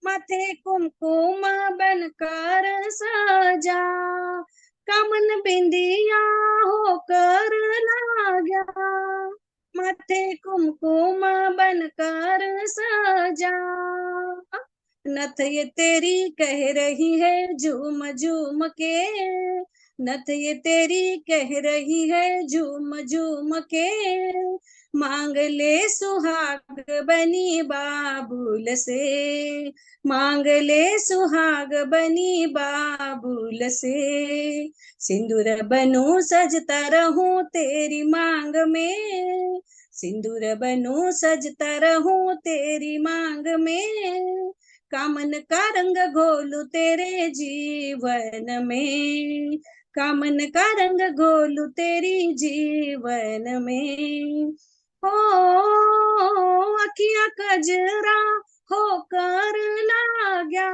माथे कुमकुम बनकर सजा, कामन बिंदिया होकर लाग्या, माथे कुमकुम बनकर सजा, नथ ये तेरी कह रही है झूम झूम के, नथ ये तेरी कह रही है झूम झूम के, मांग ले सुहाग बनी बाबुल से, मांग ले सुहाग बनी बाबुल से, सिंदूर बनूं सजता रहूं तेरी मांग में, सिंदूर बनूं सजता रहूं तेरी मांग में, कामन का रंग घोलूं तेरे जीवन में, कामन का रंग घोलूं तेरी जीवन में, हो अखियां कजरा होकर लाग्या,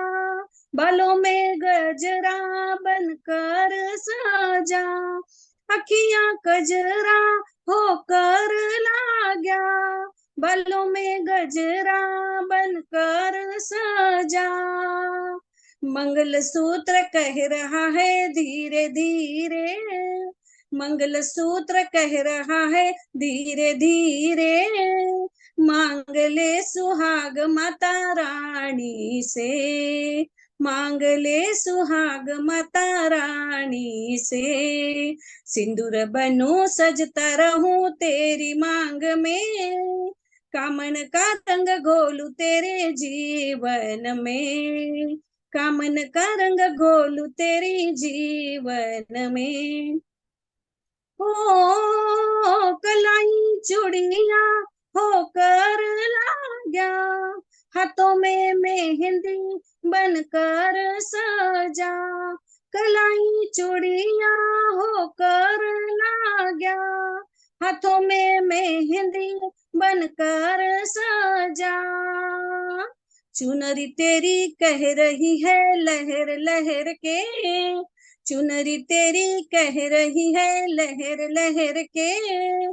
बालों में गजरा बनकर सजा, अखियां कजरा होकर लाग्या, बालों में गजरा बनकर सजा। मंगल सूत्र कह रहा है धीरे धीरे, मंगल सूत्र कह रहा है धीरे धीरे, मांग ले सुहाग माता रानी से, मांग ले सुहाग माता रानी से। सिंदूर बनूं सजता रहूं तेरी मांग में, कामन का रंग घोलू तेरे जीवन में, कामन का रंग घोलू तेरी जीवन में। हो कलाई चूड़िया होकर लाग्या, हाथों में मेहंदी बनकर सजा, कलाई चूड़िया होकर लाग्या, हाथों में मेहंदी बनकर सजा। चुनरी तेरी कह रही है लहर लहर के, चुनरी तेरी कह रही है लहर लहर के,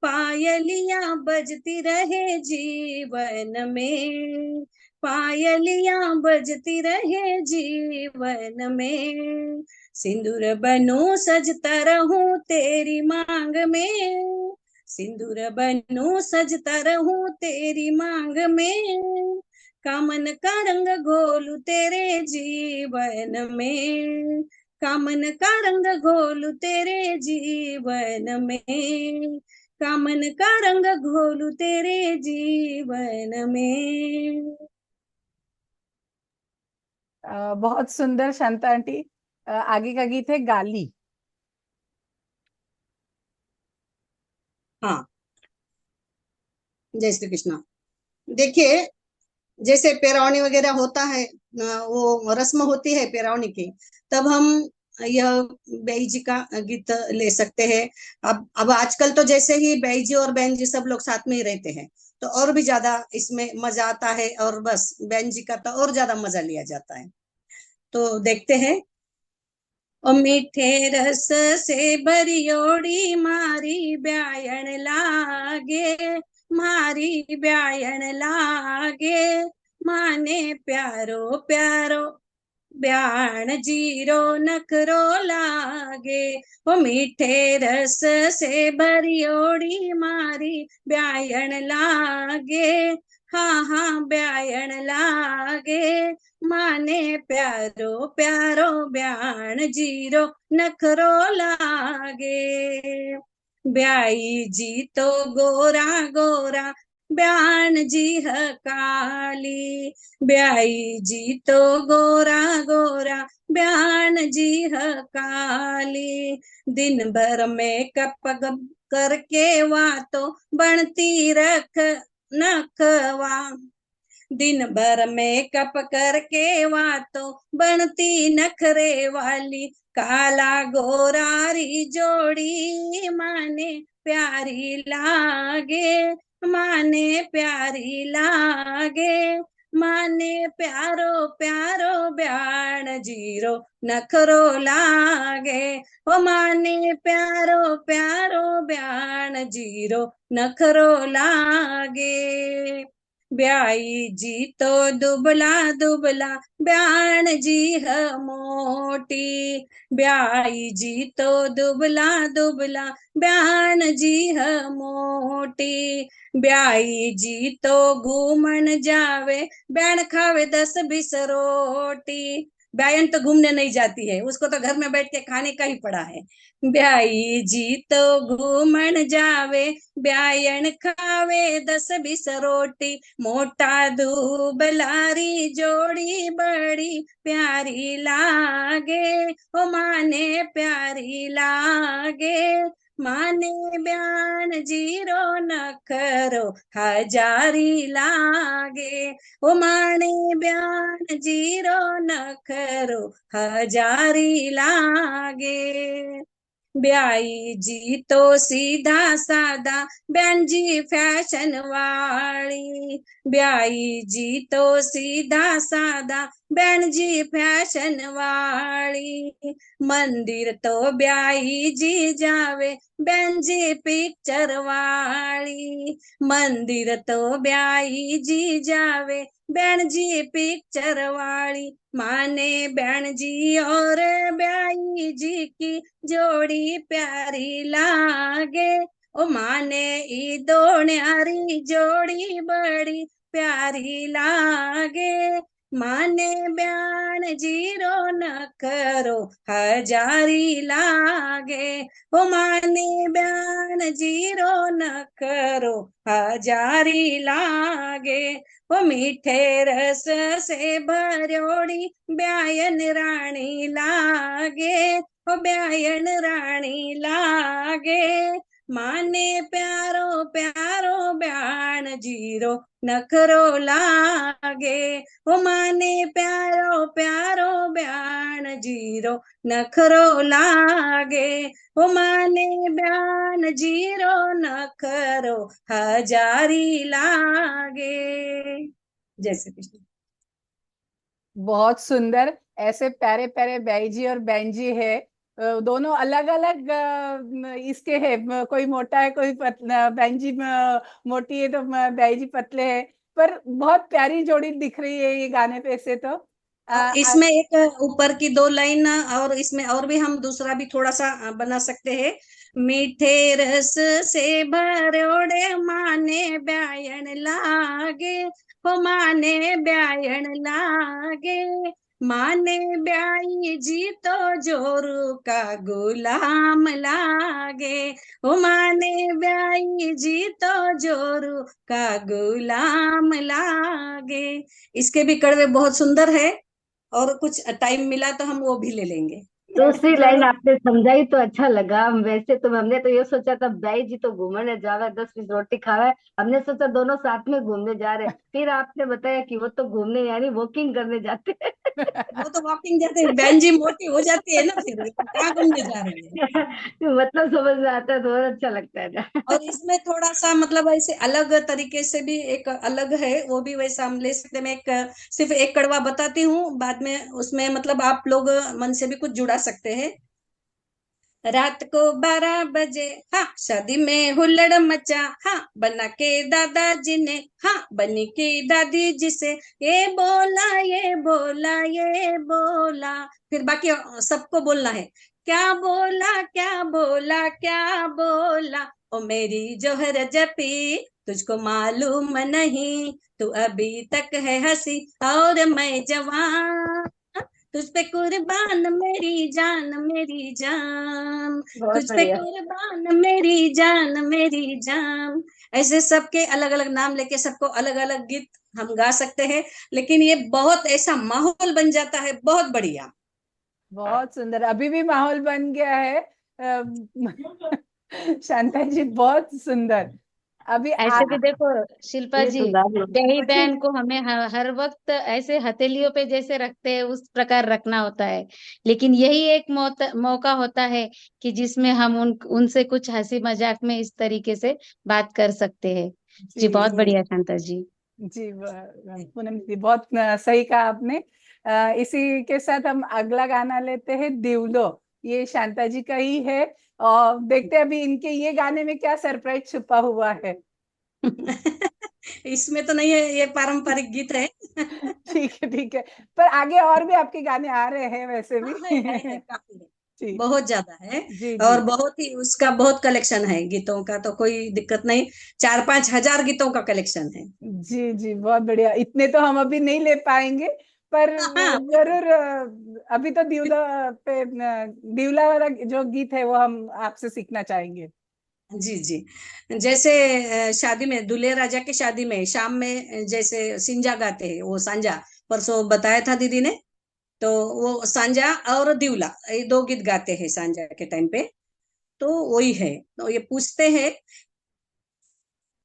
पायलियां बजती रहे जीवन में, पायलियां बजती रहे जीवन में। सिंदूर बनूं सजता रहूं तेरी मांग में, सिंदूर बनूं सजता रहूं तेरी मांग में, कामन का रंग घोलू तेरे जीवन में, कामन का रंग घोलू तेरे जीवन में, कामन का रंग घोलू तेरे जीवन में। बहुत सुंदर शांता आंटी। आगे का गीत है गाली। हाँ, जय श्री कृष्ण। देखिए, जैसे पेरौनी वगैरह होता है, वो रस्म होती है पेरौनी की, तब हम यह बेई जी का गीत ले सकते हैं। अब आजकल तो जैसे ही बेई जी और बहन जी सब लोग साथ में ही रहते हैं, तो और भी ज्यादा इसमें मजा आता है, और बस बहन जी का तो और ज्यादा मजा लिया जाता है। तो देखते हैं। ओ मीठे रस से भरियोड़ी मारी ब्यायण लागे, मारी ब्यायण लागे, माने प्यारो प्यारो ब्याण जीरो नखरो लागे। ओ मीठे रस से भरियोड़ी मारी ब्यायण लागे, हाँ हाँ ब्यायण लागे, माने प्यारो प्यारो ब्याण जीरो नखरो लागे। ब्याई जी तो गोरा गोरा ब्याण जी है काली, ब्याई जी तो गोरा गोरा ब्याण जी है काली, दिन भर में कप करके वा तो बनती रख नखवा, दिन भर में कप करके वा तो बनती नखरे वाली, काला गोरारी जोड़ी माने प्यारी लागे, माने प्यारी लागे, माने प्यारो प्यारो ब्याण जीरो नखरो लागे। ओ माने प्यारो प्यारो ब्याण जीरो नखरो लागे। ब्याई जी तो दुबला दुबला ब्याण जी है मोटी, ब्याई जी तो दुबला दुबला ब्याण जी है मोटी, ब्याई जी तो घूमन जावे ब्याण खावे 10-20 रोटी। ब्यायन तो घूमने नहीं जाती है, उसको तो घर में बैठ के खाने का ही पड़ा है। ब्याई जी तो घूमन जावे ब्यायन खावे 10-20 रोटी, मोटा दुबलारी जोड़ी बड़ी प्यारी लागे, ओ माने प्यारी लागे, माने ब्यान जीरो नखरो हजारी लागे, ओ माने ब्यान जीरो नखरो हजारी लागे। ब्याई जी तो सीधा सादा, बहन जी फैशन वाली। ब्याई जी तो सीधा सादा, बहन जी फैशन वाली। मंदिर तो ब्याई जी जावे, बहन जी पिक्चर वाली। मंदिर तो ब्याई जी जावे, बहन जी पिक्चर वाली। माने बहन जी और ब्याई जी की जोड़ी प्यारी लागे। ओ माने ई दो न्यारी जोड़ी बड़ी प्यारी लागे। माने बयान जीरो न करो हजारी लागे। ओ माने बयान जीरो न करो हजारी लागे। ओ मीठे रस से भरोड़ी ब्यायन रानी लागे। ओ ब्यायन रानी लागे। माने प्यारो प्यारो ब्यान जीरो नखरो लागे। ओ माने प्यारो प्यारो ब्यान जीरो नखरो लागे। ओ माने ब्यान जीरो नखरो हजारी लागे। जय श्री कृष्ण। बहुत सुंदर। ऐसे प्यारे प्यारे बाई जी और बहन जी है, दोनों अलग अलग इसके है। कोई मोटा है, कोई पतला। बहन जी मोटी है तो बाई जी पतले है, पर बहुत प्यारी जोड़ी दिख रही है ये गाने पे से तो। और इसमें एक ऊपर की दो लाइन, और इसमें और भी हम दूसरा भी थोड़ा सा बना सकते हैं। मीठे रस से भरोड़े माने ब्यायन लागे। हो माने ब्यायन लागे। माने ब्याई जी तो जोरू का गुलाम लागे। हो माने ब्याई जी तो जोरू का गुलाम लागे। इसके भी कड़वे बहुत सुंदर है, और कुछ टाइम मिला तो हम वो भी ले लेंगे। दूसरी लाइन जरूर। आपने समझाई तो अच्छा लगा। वैसे तो हमने तो ये सोचा था भाई जी तो घूमने जावे, 10 पीस रोटी खावे। हमने सोचा दोनों साथ में घूमने जा रहे हैं, फिर आपने बताया कि वो तो घूमने यानी वॉकिंग करने जाते हैं। वो तो वॉकिंग जाते हैं, बहन जी मोटी हो जाती है ना, फिर वो कहाँ घूमने जा रही है। मतलब समझ में आता है तो और अच्छा लगता है ना। और इसमें थोड़ा सा मतलब ऐसे अलग तरीके से भी एक अलग है, वो भी वैसा हम ले सकते हैं। मैं एक सिर्फ एक कड़वा बताती हूँ, बाद में उसमें मतलब आप लोग मन से भी कुछ जुड़ा सकते हैं। रात को 12 बजे, हाँ शादी में हुल्लड़ मचा, हाँ बना के दादाजी ने, हाँ बनी की दादी जी से, ये बोला ये बोला ये बोला। फिर बाकी सबको बोलना है। क्या बोला क्या बोला क्या बोला, ओ मेरी जोहर जपी, तुझको मालूम नहीं, तू अभी तक है हंसी और मैं जवान, तुझ पे कुर्बान मेरी जान मेरी जान, बहुत तुझ पे बढ़िया। कुर्बान मेरी जान मेरी जान। ऐसे सबके अलग अलग नाम लेके सबको अलग अलग गीत हम गा सकते हैं, लेकिन ये बहुत ऐसा माहौल बन जाता है, बहुत बढ़िया। बहुत सुंदर, अभी भी माहौल बन गया है। शांता जी बहुत सुंदर। अभी ऐसे भी देखो शिल्पा ये जी, सुधार लो। ब्याही पूछिए। बहन को हमें हर वक्त ऐसे हथेलियों पे जैसे रखते हैं उस प्रकार रखना होता है। लेकिन यही एक मौका होता है कि जिसमें हम उनसे कुछ हंसी मजाक में इस तरीके से बात कर सकते हैं। जी जी बहुत बढ़िया शांता जी। जी, पूनम जी बहुत सही कहा आपने। इसी के साथ हम अगला गाना लेते हैं, दिवलो। ये शांता जी का ही है, और देखते हैं अभी इनके ये गाने में क्या सरप्राइज छुपा हुआ है। इसमें तो नहीं है, ये पारंपरिक गीत है। ठीक है ठीक है, पर आगे और भी आपके गाने आ रहे हैं वैसे भी। हाँ है काफी है, जी बहुत ज्यादा है। जी जी और बहुत ही उसका बहुत कलेक्शन है गीतों का, तो कोई दिक्कत नहीं। 4-5 हजार गीतों का कलेक्शन है। जी जी, बहुत बढ़िया। इतने तो हम अभी नहीं ले पाएंगे, पर हाँ जरूर अभी तो दिवला वाला जो गीत है वो हम आपसे सीखना चाहेंगे। जी जी। जैसे शादी में, दूल्हे राजा की शादी में शाम में जैसे सिंजा गाते हैं, वो सांझा परसों बताया था दीदी ने। तो वो सांझा और दिवला, ये दो गीत गाते हैं सांझा के टाइम पे। तो वही है, तो ये पूछते हैं,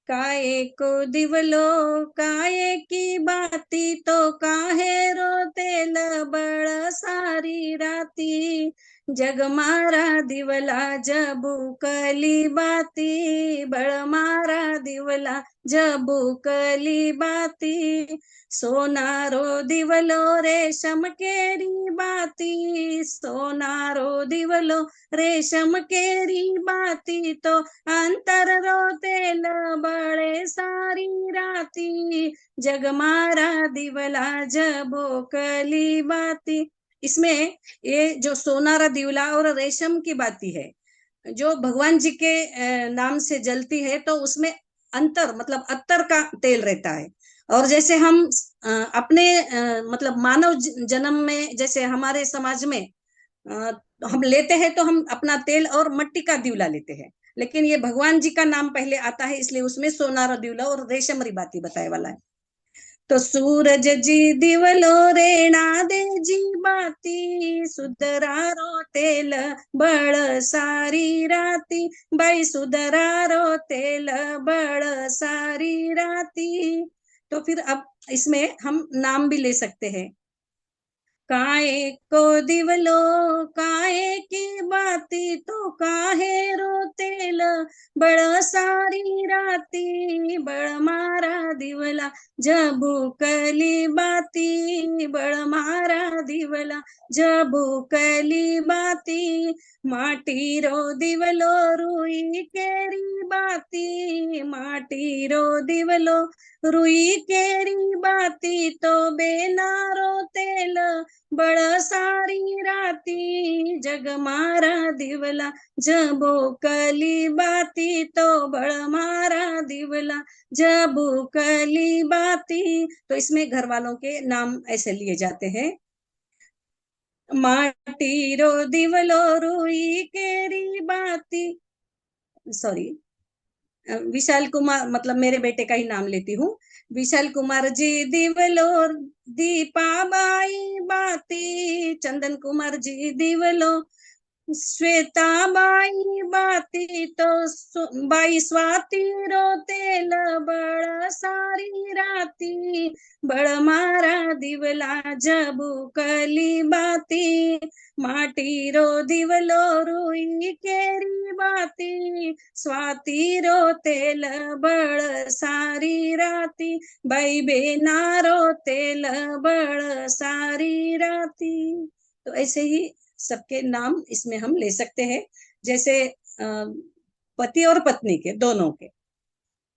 काहे को दिवलो काहे की बाती, तो काहे रोते लबड़ सारी राती, जग मारा दिवला जबुकली बाती, बळ मारा दिवला जबुकली बाती, सोनारो दिवलो रेशम केरी बाती, सोनारो दिवलो रेशम केरी बाती, तो अंतर रोतेल बळे सारी राती, जग मारा दिवला जबोकली बाती। इसमें ये जो सोनारा दिवला और रेशम की बाती है, जो भगवान जी के नाम से जलती है, तो उसमें अंतर मतलब अत्तर का तेल रहता है। और जैसे हम अपने मतलब मानव जन्म में, जैसे हमारे समाज में हम लेते हैं तो हम अपना तेल और मट्टी का दिवला लेते हैं, लेकिन ये भगवान जी का नाम पहले आता है, इसलिए उसमें सोनारा दिवला और रेशम री बाती बताए वाला है। तो सूरज जी दिवलो रेणा दे जी बाती, सुधरारो तेल बळ सारी राती, बाई सुधरारो तेल बळ सारी राती। तो फिर अब इसमें हम नाम भी ले सकते हैं। काहे को दिवलो काहे की बाती, तो काहे रोतेल बळ सारी राती, बळ मारा दिवला जबुकली बाती, बळ मारा दिवला जबुकली बाती, माटी रो दिवलो रुई केरी बाती, माटी रो दिवलो रुई केरी बाती, तो बेनारो तेल बळ सारी राती, जग मारा दिवला जबोकली बाती, तो बळ मारा दिवला जबोकली बाती। तो इसमें घर वालों के नाम ऐसे लिए जाते हैं। माटी रो दिवलो रुई केरी बाती, सॉरी, विशाल कुमार मतलब मेरे बेटे का ही नाम लेती हूँ। विशाल कुमार जी दिवलो दीपाबाई बाती, चंदन कुमार जी दिवलो श्वेता बाई बाती, तो बाई स्वाती रोतेल बळ सारी राती, बळ मारा दिवला जबुकली बाती, माटी रो दिवलो रुई केरी बाती, स्वाती रोतेल बळ सारी राती, बाई बेनारो तेल बळ सारी राती। तो ऐसे ही सबके नाम इसमें हम ले सकते हैं, जैसे पति और पत्नी के दोनों के।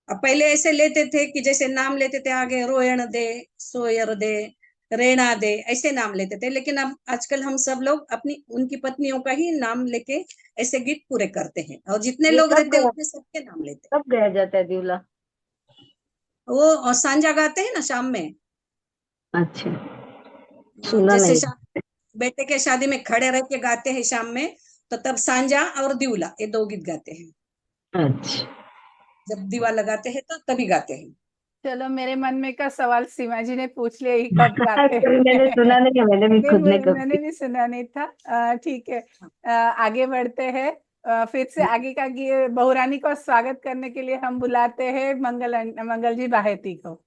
अब पहले ऐसे लेते थे कि जैसे नाम लेते थे आगे रोयण दे, सोयर दे, रेणा दे, ऐसे नाम लेते थे, लेकिन अब आजकल हम सब लोग अपनी उनकी पत्नियों का ही नाम लेके ऐसे गीत पूरे करते हैं, और जितने ये लोग कब रहते हैं गया उतने सबके नाम लेते कब गया जाता है दिवला? हैं। वो सांझा गाते हैं ना शाम में, अच्छा, सुना जैसे नहीं। बेटे के शादी में खड़े रह के गाते हैं शाम में, तो तब सांझा और दिवला ये दो गीत गाते हैं। अच्छा, जब दीवा लगाते हैं तो तभी गाते हैं। चलो, मेरे मन में का सवाल सीमा जी ने पूछ लिया, ये कब गाते कभी मैंने सुना हैं। नहीं है, मैंने भी नहीं, खुद ने मैंने कभी। भी सुना नहीं था। ठीक है, आगे बढ़ते हैं। फिर से आगे का बहुरानी को स्वागत करने के लिए हम बुलाते हैं मंगल जी बाहेती को।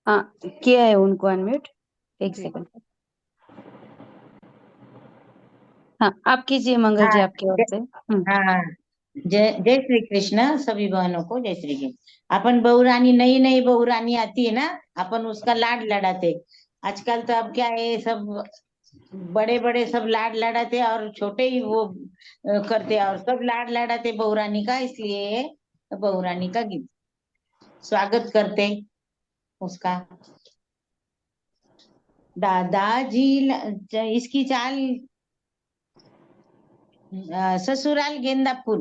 हाँ, किया है उनको अनम्यूट। एक जी। सेकंड। हाँ, आप कीजिए मंगल जी, हाँ आपकी ओर से। हाँ, जय जय श्री कृष्ण सभी बहनों को, जय श्री कृष्ण। अपन बहुरानी नई नई बहुरानी आती है ना, अपन उसका लाड लड़ाते। आजकल तो अब क्या है, सब बड़े बड़े सब लाड लड़ाते और छोटे ही वो करते, और सब लाड लड़ाते बहुरानी का, इसलिए बहुरानी का गीत स्वागत करते उसका। दादाजी इसकी चाल ससुराल गेंदा फूल।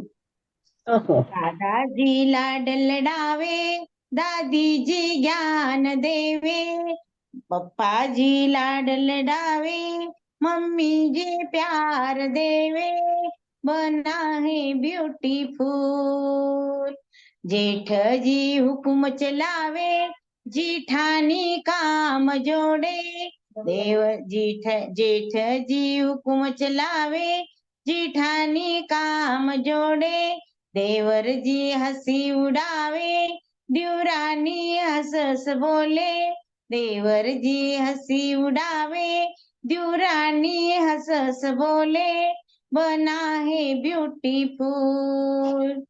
ओहो, दादाजी लाड लडावे, दादी जी ज्ञान देवे, पप्पा जी लाड लडावे, मम्मी जी प्यार देवे, बना है ब्यूटीफुल। जेठ जी हुक्म चलावे, जीठानी काम जोड़े, देव जेठ जी हुक्म चलावे, जीठानी काम जोड़े, देवर जी हंसी उड़ावे, ड्यूरानी हंस हंस बोले, देवर जी हंसी उड़ावे, द्युरानी हंस हंस बोले, बना है ब्यूटीफुल।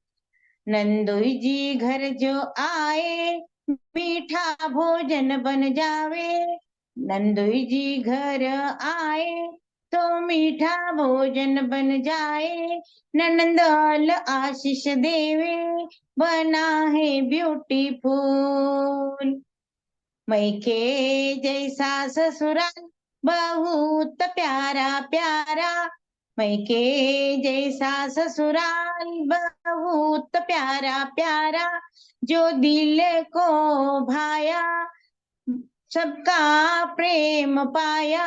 नंदोई जी घर जो आए, मीठा भोजन बन जावे। नंदोई जी घर आए तो मीठा भोजन बन जाए। नंदलाल आशीष देवे, बना है ब्यूटीफुल। मैके जैसा ससुराल, बहुत प्यारा प्यारा। मैके जैसा ससुराल, बहुत प्यारा प्यारा। जो दिल को भाया, सबका प्रेम पाया।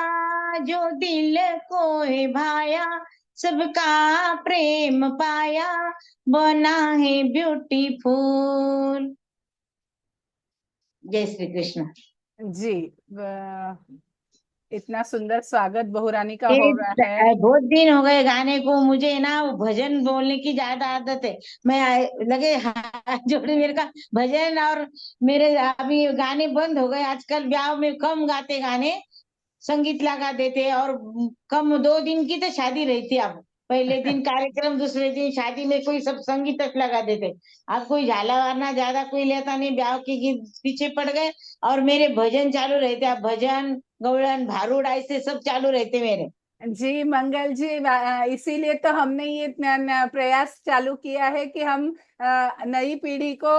जो दिल को भाया, सबका प्रेम पाया, बना है ब्यूटीफुल। जय श्री कृष्ण। जी, इतना सुंदर स्वागत बहुरानी का हो रहा है। बहुत दिन हो गए गाने को, मुझे ना वो भजन बोलने की ज्यादा आदत है। मैं लगे हाथ जोड़े, मेरे का भजन और मेरे अभी गाने बंद हो गए। आजकल ब्याह में कम गाते गाने, संगीत लगा देते। और कम 2 दिन की तो शादी रहती अब, पहले दिन कार्यक्रम, दूसरे दिन शादी में कोई सब संगीत लगा देते। अब कोई झाला वारना ज्यादा कोई लेता नहीं, ब्याह के गीत पीछे पड़ गए। और मेरे भजन चालू रहते, अब भजन गौड़न भारूड ऐसे सब चालू रहते मेरे। जी मंगल जी, इसीलिए तो हमने ये प्रयास चालू किया है कि हम नई पीढ़ी को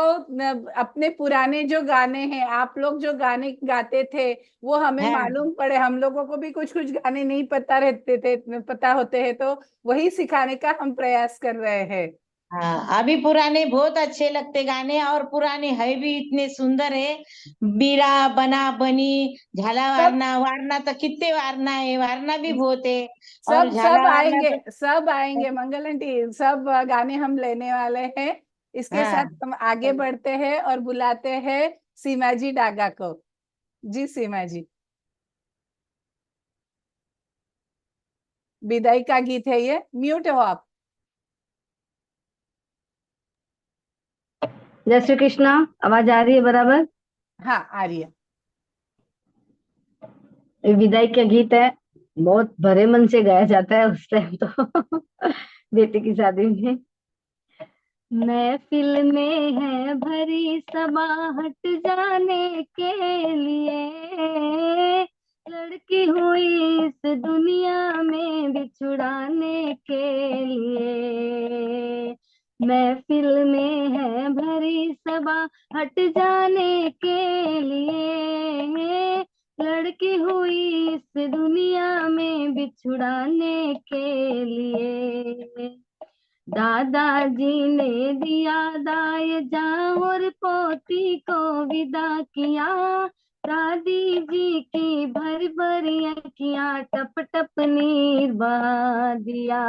अपने पुराने जो गाने हैं, आप लोग जो गाने गाते थे वो हमें हाँ मालूम पड़े। हम लोगों को भी कुछ कुछ गाने नहीं पता रहते थे, पता होते हैं, तो वही सिखाने का हम प्रयास कर रहे हैं। हाँ, अभी पुराने बहुत अच्छे लगते गाने, और पुराने है भी इतने सुंदर है। बीरा बना बनी, झाला सब वारना, वारना तो कितने वारना है, वारना भी बहुत है। और सब झाला सब वारना आएंगे, तो सब आएंगे मंगल आंटी, सब गाने हम लेने वाले हैं। इसके साथ हाँ। हम आगे बढ़ते हैं और बुलाते हैं सीमा जी डागा को। जी सीमा जी, विदाई का गीत है ये, म्यूट हो आप। जय श्री कृष्णा। आवाज आ रही है बराबर? हाँ आ रही है। ये विदाई का गीत है, बहुत भरे मन से गाया जाता है उस टाइम तो बेटे की शादी में। महफिल में है भरी सबा, हट जाने के लिए। लड़की हुई इस दुनिया में बिछुड़ाने के लिए। महफिल में है भरी सबा, हट जाने के लिए। लड़की हुई इस दुनिया में बिछुड़ाने के लिए। दादाजी ने दिया दाय जहाँ और पोती को विदा किया। दादी जी की भर भर अखियाँ टप टप नीर बहा दिया।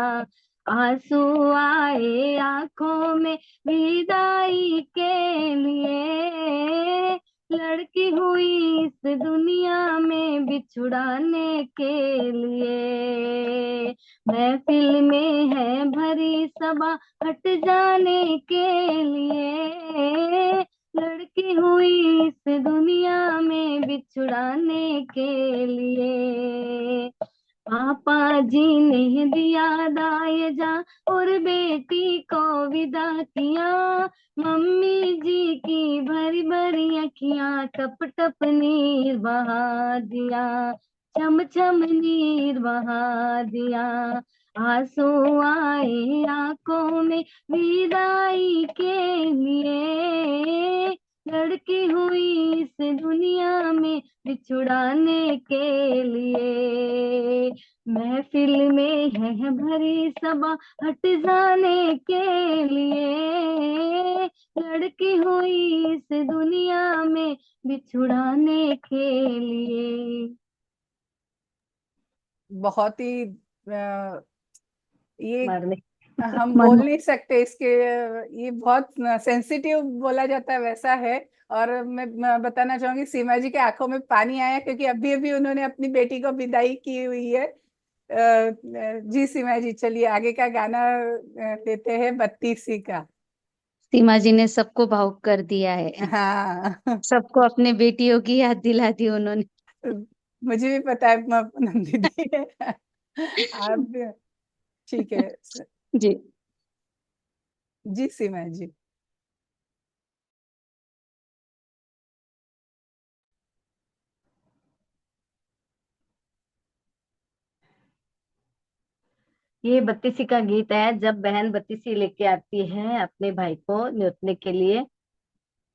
आंसू आए आंखों में विदाई के लिए। लड़की हुई इस दुनिया में बिछुड़ाने के लिए। महफिल में है भरी सबा, हट जाने के लिए। लड़की हुई इस दुनिया में बिछुड़ाने के लिए। पापा जी ने दिया दायजा और बेटी को विदा किया। मम्मी जी की भरी भरी अखियाँ टप टप नीर बहा दिया। छम छम नीर बहा दिया। आंसू आए आंखों में विदाई के लिए। लड़की हुई इस दुनिया में बिछुड़ाने के लिए। महफिल में है भरी सबा, हट जाने के लिए। लड़की हुई इस दुनिया में बिछुड़ाने के लिए। बहुत ही ये मारने हम मन। बोल नहीं सकते इसके, ये बहुत सेंसिटिव बोला जाता है वैसा है। और मैं बताना चाहूंगी सीमा जी के आंखों में पानी आया, क्योंकि अभी अभी उन्होंने अपनी बेटी को विदाई की हुई है। जी सीमा जी, चलिए आगे का गाना लेते हैं 32सी का। सीमा जी ने सबको भावुक कर दिया है। हाँ। सबको अपने बेटियों की याद दिला दी उन्होंने। मुझे भी पता है पूनम दीदी। आप भी। ठीक है। जी। जी सीमा जी। ये बत्तीसी का गीत है। जब बहन बत्तीसी लेके आती है अपने भाई को न्योतने के लिए,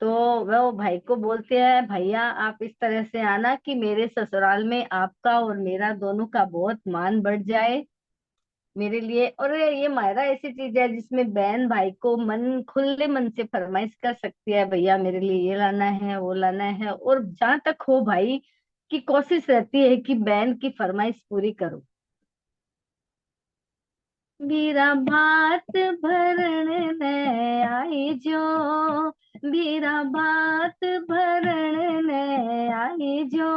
तो वो भाई को बोलते हैं, भैया आप इस तरह से आना कि मेरे ससुराल में आपका और मेरा दोनों का बहुत मान बढ़ जाए मेरे लिए। और ये मायरा ऐसी चीज है जिसमें बहन भाई को मन खुले मन से फरमाइश कर सकती है, भैया मेरे लिए ये लाना है वो लाना है। और जहां तक हो भाई की कोशिश रहती है कि बहन की फरमाइश पूरी करो। बीरा भात भरण ने आई जो, बीरा भात भरण ने आई जो,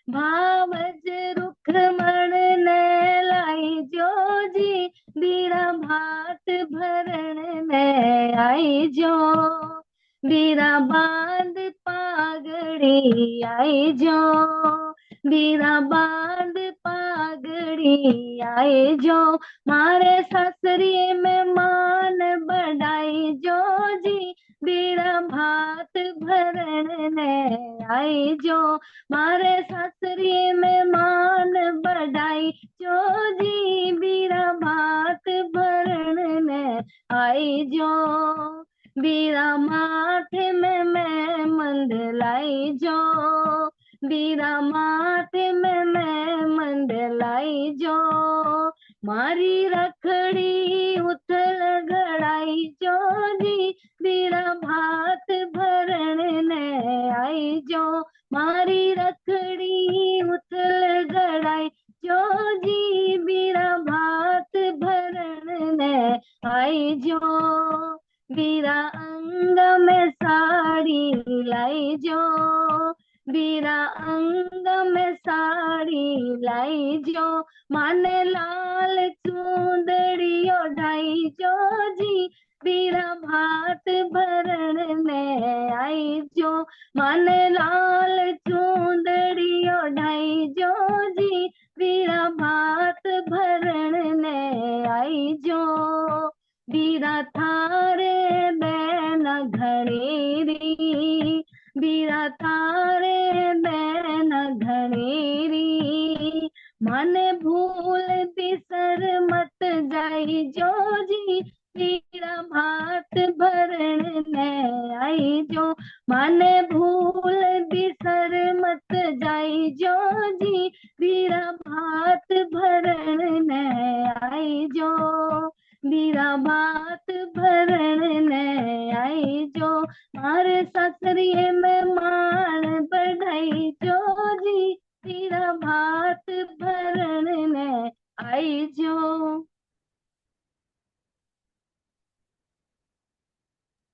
भावज रुख मण ने लाई जो जी, बीरा भात भरण ने आई जो, बीरा बांध पागड़ी आई जो, बीरा बांध पागड़ी आए जो, मारे ससुरी में मान बढ़ाई जो जी, बीरा भात भरण ने आई जो, मारे ससुरी में मान बढ़ाई जो जी, बीरा भात भरण ने आई जो, बीरा माथे में मैं मंडलाई जो, बीरा माथे में मैं मंडलाई जो, मारी रखड़ी उथल घड़ाई जो जी, बीरा भात भरण ने आई जो, मारी रखड़ी उथल घड़ाई जो जी, बीरा भात भरण ने आई जो, बीरा अंग में साड़ी लाई जो, बीरा अंग में साड़ी लाई जो, माने लाल चूंदड़ी ओढ़ाई जो जी, बीरा भात भरण ने आई जो, माने लाल चूंदड़ी ओढ़ाई जो जी, बीरा भात भरण ने आई जो, बीरा थारे बैन घड़ेरी, बीरा थारे बैन घड़ेरी, माने भूल बिसर मत जाई जो जी, बीरा भात भरण ने आई जो, माने भूल बिसर मत जाई जो जी, बीरा भात भरण ने आई जो, बीरा भात भरण ने आई जो, मारे ससुरिये में मान बढ़ाई जो जी, बीरा भात भरण ने आई जो।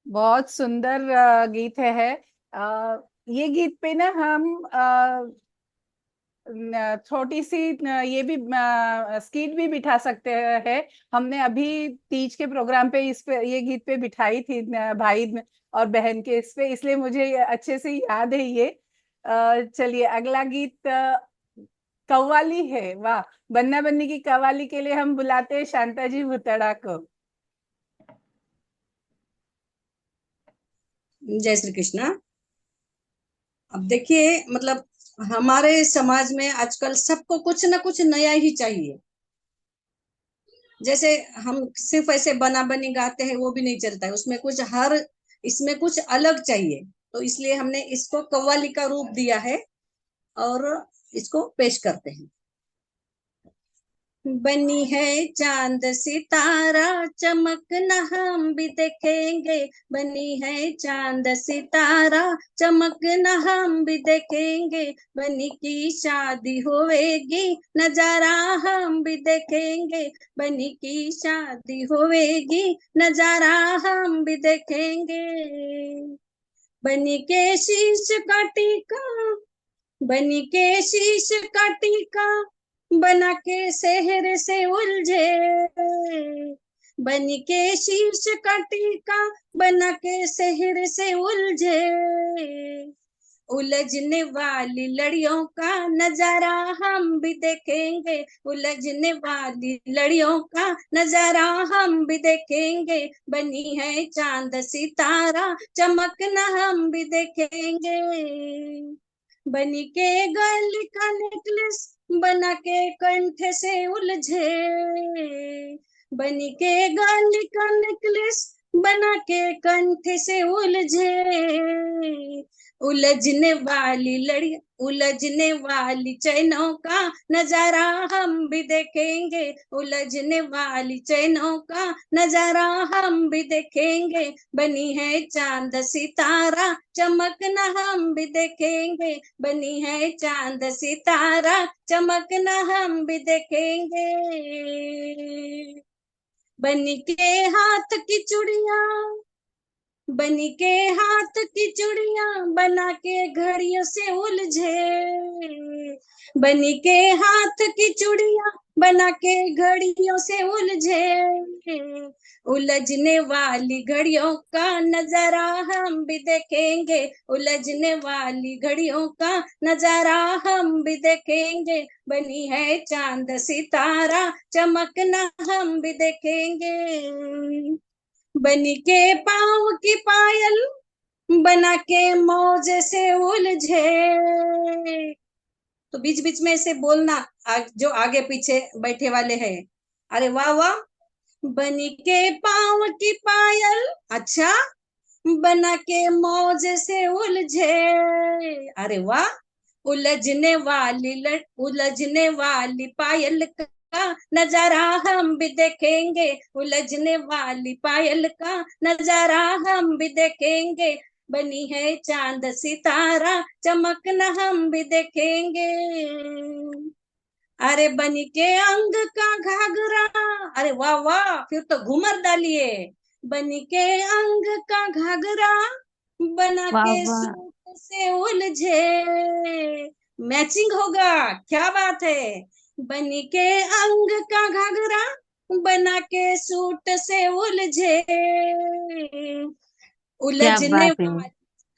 बहुत सुंदर गीत है। ये गीत पे ना हम छोटी सी ये भी स्किट भी बिठा सकते हैं। हमने अभी तीज के प्रोग्राम पे इस पे ये गीत पे बिठाई थी भाई और बहन के इस पे, इसलिए मुझे ये अच्छे से याद है ये। चलिए अगला गीत कव्वाली है। वाह, बन्ना बन्नी की कव्वाली के लिए हम बुलाते हैं शांता जी भुतड़ा को। जय श्री कृष्णा। अब देखिए, मतलब हमारे समाज में आजकल सबको कुछ ना कुछ नया ही चाहिए। जैसे हम सिर्फ ऐसे बना बनी गाते हैं वो भी नहीं चलता है, उसमें कुछ इसमें कुछ अलग चाहिए। तो इसलिए हमने इसको कव्वाली का रूप दिया है और इसको पेश करते हैं। बनी है चांद सितारा चमकना हम भी देखेंगे, बनी है चांद सितारा चमकना हम भी देखेंगे, बनी की शादी होएगी नजारा हम भी देखेंगे, बनी की शादी होएगी नजारा हम भी देखेंगे, बनी के शीश का टीका, बनी के शीश का टीका बना के शहर से उलझे, बन के शीश का टीका बना के शहर से उलझे, उलझने वाली लड़ियों का नजारा हम भी देखेंगे, उलझने वाली लड़ियों का नजारा हम भी देखेंगे, बनी है चांद सितारा चमकना हम भी देखेंगे, बनी के गले का नेकलेस बना के कंठ से उलझे, बनी के गले का नेकलेस बना के कंठ से उलझे, उलझने वाली लड़ी उलझने वाली चैनों का नजारा हम भी देखेंगे, उलझने वाली चैनों का नजारा हम भी देखेंगे, बनी है चांद सितारा चमकना हम भी देखेंगे, बनी है चांद सितारा चमकना हम भी देखेंगे, बनी के हाथ की चूड़िया बनी के हाथ की चूड़िया बना के घड़ियों से उलझे, बनी के हाथ की चूड़िया बना के घड़ियों से उलझे, उलझने वाली घड़ियों का नजारा हम भी देखेंगे, उलझने वाली घड़ियों का नजारा हम भी देखेंगे, बनी है चांद सितारा चमकना हम भी देखेंगे, बनी के पाँव की पायल बना के मौज से उलझे, तो बीच बीच में ऐसे बोलना जो आगे पीछे बैठे वाले हैं, अरे वाह वाह, बनी के पाँव की पायल, अच्छा, बना के मौज से उलझे, अरे वाह, उलझने वाली पायल का नजारा हम भी देखेंगे, उलझने वाली पायल का नजारा हम भी देखेंगे, बनी है चांद सितारा चमकना हम भी देखेंगे, अरे बनी के अंग का घाघरा, अरे वाह वाह, फिर तो घूमर डालिए, बनी के अंग का घाघरा बना वाह के वाह, सूट से उलझे, मैचिंग होगा, क्या बात है, बनी के अंग का घाघरा बना के सूट से उलझे, क्या उलझने बात है। वाली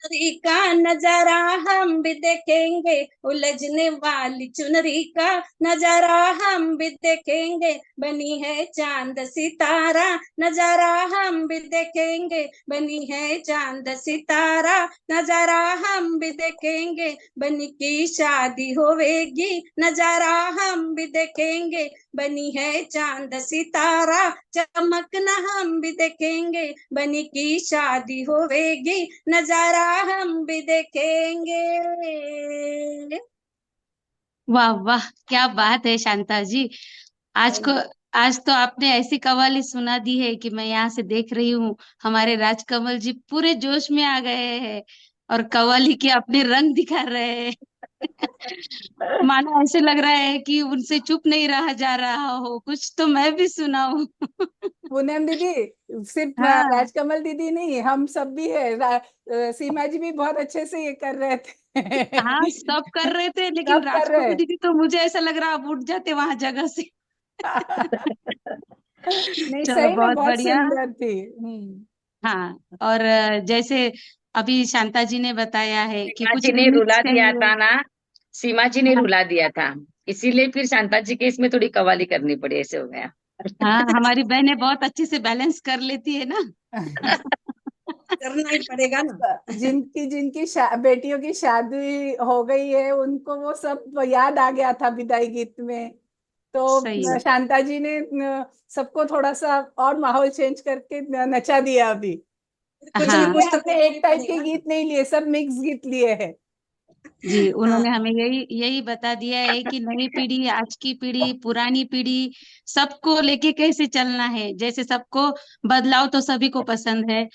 चुनरी का नजारा हम भी देखेंगे, उलझने वाली चुनरी का नजारा हम भी देखेंगे, बनी है चांद सितारा नजारा हम भी देखेंगे, बनी है चांद सितारा नजारा हम भी देखेंगे, बनी की शादी होवेगी नजारा हम भी देखेंगे, बनी है चांद सितारा चमकना हम भी देखेंगे, बनी की शादी होवेगी नजारा हम भी देखेंगे। वाह वाह, क्या बात है शांता जी। आज को आज तो आपने ऐसी कव्वाली सुना दी है कि मैं यहाँ से देख रही हूँ हमारे राजकमल जी पूरे जोश में आ गए हैं और कव्वाली के अपने रंग दिखा रहे हैं। मानो ऐसे लग रहा है कि उनसे चुप नहीं रहा जा रहा हो, कुछ तो मैं भी सुनाऊं। पूनम दीदी, सिर्फ हाँ राजकमल दीदी नहीं, हम सब भी है, सीमा जी भी बहुत अच्छे से ये कर रहे थे। हाँ, सब कर रहे थे लेकिन सब कर रहे राजकमल दीदी तो मुझे ऐसा लग रहा अब उठ जाते वहां जगह से। नहीं, चलो सही में बहुत बहुत बढ़िया। सुंदर थी। हाँ, और जैसे अभी शांता जी ने बताया है कि सीमा कुछ जी ने रिमिक्स रुला दिया चाहिए। था ना, सीमा जी ने हाँ, रुला दिया था, इसीलिए फिर शांता जी के इसमें थोड़ी कवाली करनी पड़ी, ऐसे हो गया। हाँ, हमारी बहनें बहुत अच्छे से बैलेंस कर लेती है ना। करना ही पड़ेगा ना। जिनकी जिनकी बेटियों की शादी हो गई है उनको वो सब याद आ गया था विदाई गीत में, सही तो है। शांता जी ने सबको थोड़ा सा और माहौल चेंज करके नचा दिया अभी। कुछ न हाँ कुछ तो हमने करना एक ही टाइप के पड़ेगा। गीत नहीं लिए, सब मिक्स गीत लिए हैं। जी, हाँ, उन्होंने हमें यही यही बता दिया है कि नई पीढ़ी, आज की पीढ़ी, पुरानी पीढ़ी, सबको लेके कैसे चलना है। जैसे सबको बदलाव तो सभी को पसंद है,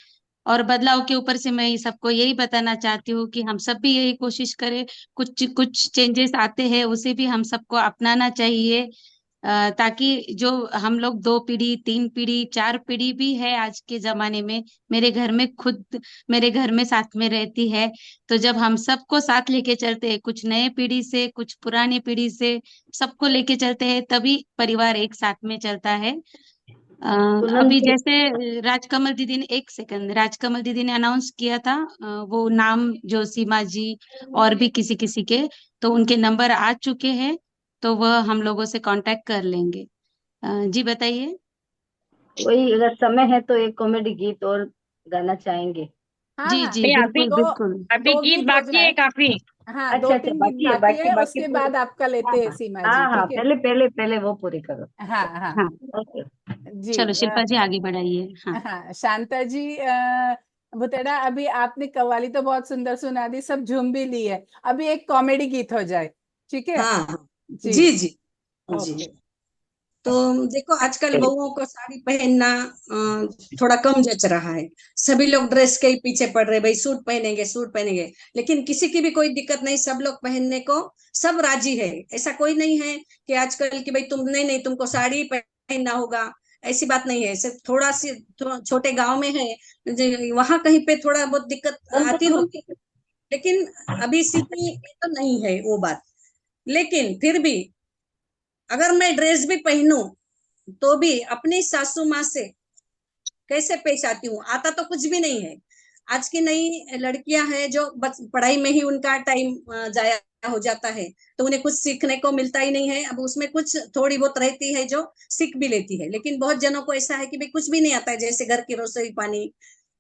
और बदलाव के ऊपर से मैं सबको यही बताना चाहती हूँ कि हम सब भी यही कोशिश करें, कुछ कुछ चेंजेस आते हैं उसे भी हम सबको अपनाना चाहिए, ताकि जो हम लोग 2 पीढ़ी, 3 पीढ़ी, 4 पीढ़ी भी है आज के जमाने में। मेरे घर में खुद, मेरे घर में साथ में रहती है, तो जब हम सबको साथ लेके चलते हैं, कुछ नए पीढ़ी से, कुछ पुरानी पीढ़ी से, सबको लेके चलते हैं, तभी परिवार एक साथ में चलता है। पूनम अभी जी। जैसे राजकमल दीदी ने, एक सेकंड, राजकमल दीदी ने अनाउंस किया था वो नाम जो सीमा जी और भी किसी किसी के, तो उनके नंबर आ चुके हैं, तो वह हम लोगों से कांटेक्ट कर लेंगे। जी बताइए। वही अगर समय है तो एक कॉमेडी गीत और गाना चाहेंगे। हाँ जी हाँ, जी नहीं, अभी बिल्कुल दो बिल्कुल। अभी दो गीत गीत हो बाकी है जाए। काफी। हाँ, अच्छा दो अच्छा, तीन गीत बाकी है, बाकी बाकी है, बाकी उसके पूरे। बाद आपका हाँ लेते हैं हाँ। सीमा जी, हाँ हाँ, ठीक है। पहले पहले पहले वो पूरी करो। हाँ हाँ हाँ ओके। जी। चलो शिल्पा जी आगे बढ़ाइए। हाँ हाँ शांता जी, बुतेड़ा, अभी आपने कव्वाली तो बहुत सुंदर सुना दी, सब झूम भी ली है, अभी एक कॉमेडी गीत हो जाए, ठीक है? हाँ हाँ, जी। जी जी जी। ओके। तो देखो आजकल बहुओं को साड़ी पहनना थोड़ा कम जच रहा है। सभी लोग ड्रेस के ही पीछे पड़ रहे, भाई सूट पहनेंगे सूट पहनेंगे। लेकिन किसी की भी कोई दिक्कत नहीं, सब लोग पहनने को सब राजी है। ऐसा कोई नहीं है कि आजकल की भाई तुम नहीं नहीं तुमको साड़ी पहनना होगा, ऐसी बात नहीं है। सिर्फ थोड़ा सी छोटे गांव में है, वहां कहीं पे थोड़ा बहुत दिक्कत आती होगी। लेकिन अभी सिटी में तो नहीं है वो बात। लेकिन फिर भी अगर मैं ड्रेस भी पहनूं तो भी अपनी सासू माँ से कैसे पेश आती हूँ, आता तो कुछ भी नहीं है। आज की नई लड़कियां हैं जो पढ़ाई में ही उनका टाइम जाया हो जाता है, तो उन्हें कुछ सीखने को मिलता ही नहीं है। अब उसमें कुछ थोड़ी बहुत रहती है जो सीख भी लेती है, लेकिन बहुत जनों को ऐसा है कि भाई कुछ भी नहीं आता है, जैसे घर की रसोई पानी।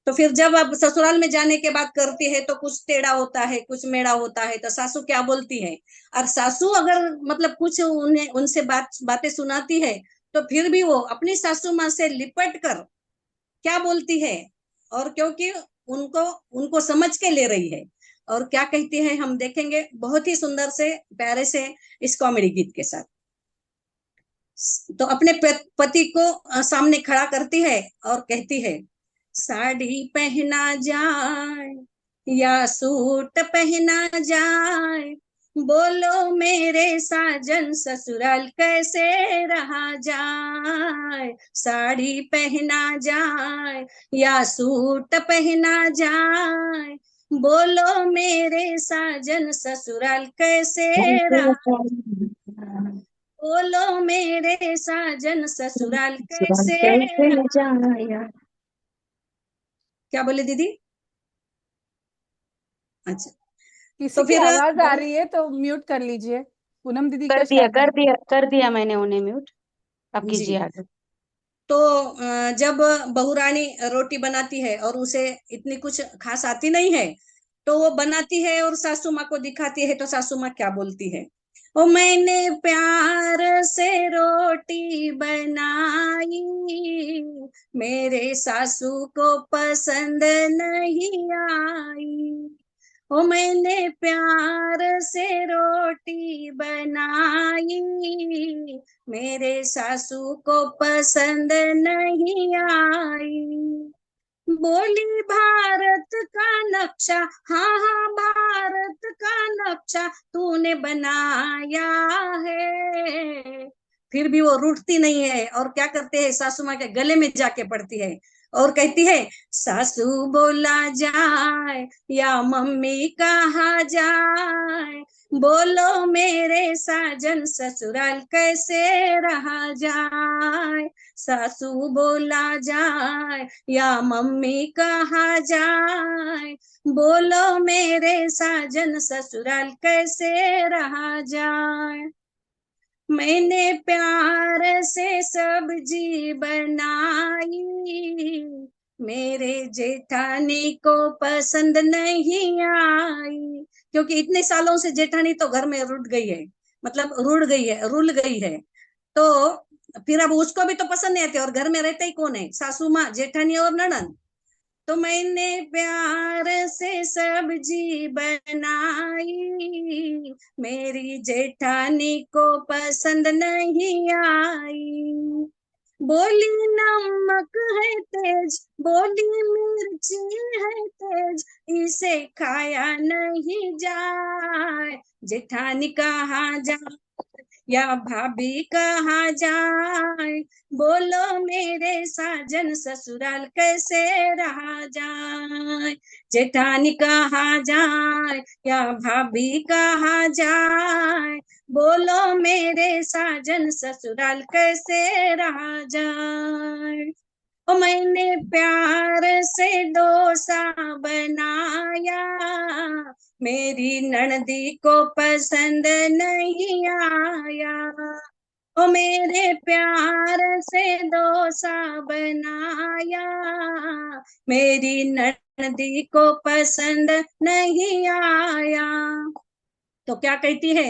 तो फिर जब अब ससुराल में जाने के बाद करती है तो कुछ टेढ़ा होता है, कुछ मेढ़ा होता है, तो सासू क्या बोलती है। और सासू अगर मतलब कुछ उन्हें उनसे बातें सुनाती है, तो फिर भी वो अपनी सासू माँ से लिपट कर क्या बोलती है, और क्योंकि उनको उनको समझ के ले रही है, और क्या कहती है हम देखेंगे बहुत ही सुंदर से प्यारे से इस कॉमेडी गीत के साथ। तो अपने पति को सामने खड़ा करती है और कहती है, साड़ी पहना जाए या सूट पहना जाए, बोलो मेरे साजन ससुराल कैसे रहा जाए। साड़ी पहना जाए या सूट पहना जाए, बोलो मेरे साजन ससुराल कैसे रहा, बोलो मेरे साजन ससुराल कैसे रहा। क्या बोले दीदी? अच्छा। किसी तो की फिर आवाज आ रही है तो म्यूट कर लीजिए। पूनम दीदी कर का दिया शायद। कर दिया कर दिया मैंने उन्हें म्यूट। अब जी। कीजिए आगे। तो जब बहुरानी रोटी बनाती है और उसे इतनी कुछ खास आती नहीं है, तो वो बनाती है और सासू माँ को दिखाती है, तो सासू माँ क्या बोलती है, ओ मैंने प्यार से रोटी बनाई, मेरे सासू को पसंद नहीं आई। ओ मैंने प्यार से रोटी बनाई, मेरे सासू को पसंद नहीं आई। बोली भारत का नक्शा, हाँ हाँ भारत का नक्शा तूने बनाया है। फिर भी वो रूठती नहीं है, और क्या करते हैं, सासू माँ के गले में जाके पड़ती है और कहती है, सासू बोला जाए या मम्मी कहा जाए, बोलो मेरे साजन ससुराल कैसे रहा जाए। सासू बोला जाए या मम्मी कहा जाए, बोलो मेरे साजन ससुराल कैसे रहा जाए। मैंने प्यार से सब्जी बनाई, मेरे जेठानी को पसंद नहीं आई। क्योंकि इतने सालों से जेठानी तो घर में रुठ गई है, मतलब रुड़ गई है, रुल गई है। तो फिर अब उसको भी तो पसंद नहीं आती, और घर में रहते ही कौन है, सासू माँ, जेठानी और ननद। तो मैंने प्यार से सब्जी बनाई, मेरी जेठानी को पसंद नहीं आई। बोली नमक है तेज, बोली मिर्ची है तेज, इसे खाया नहीं जाए। जेठानी कहाँ जाए या भाभी कहाँ जाए, बोलो मेरे साजन ससुराल कैसे रहा जाए। जेठानी कहाँ जाए, या भाभी कहाँ जाए, बोलो मेरे साजन ससुराल कैसे रहा जाए। ओ मैंने प्यार से डोसा बनाया, मेरी ननदी को पसंद नहीं आया। ओ मेरे प्यार से डोसा बनाया, मेरी ननदी को पसंद नहीं आया। तो क्या कहती है,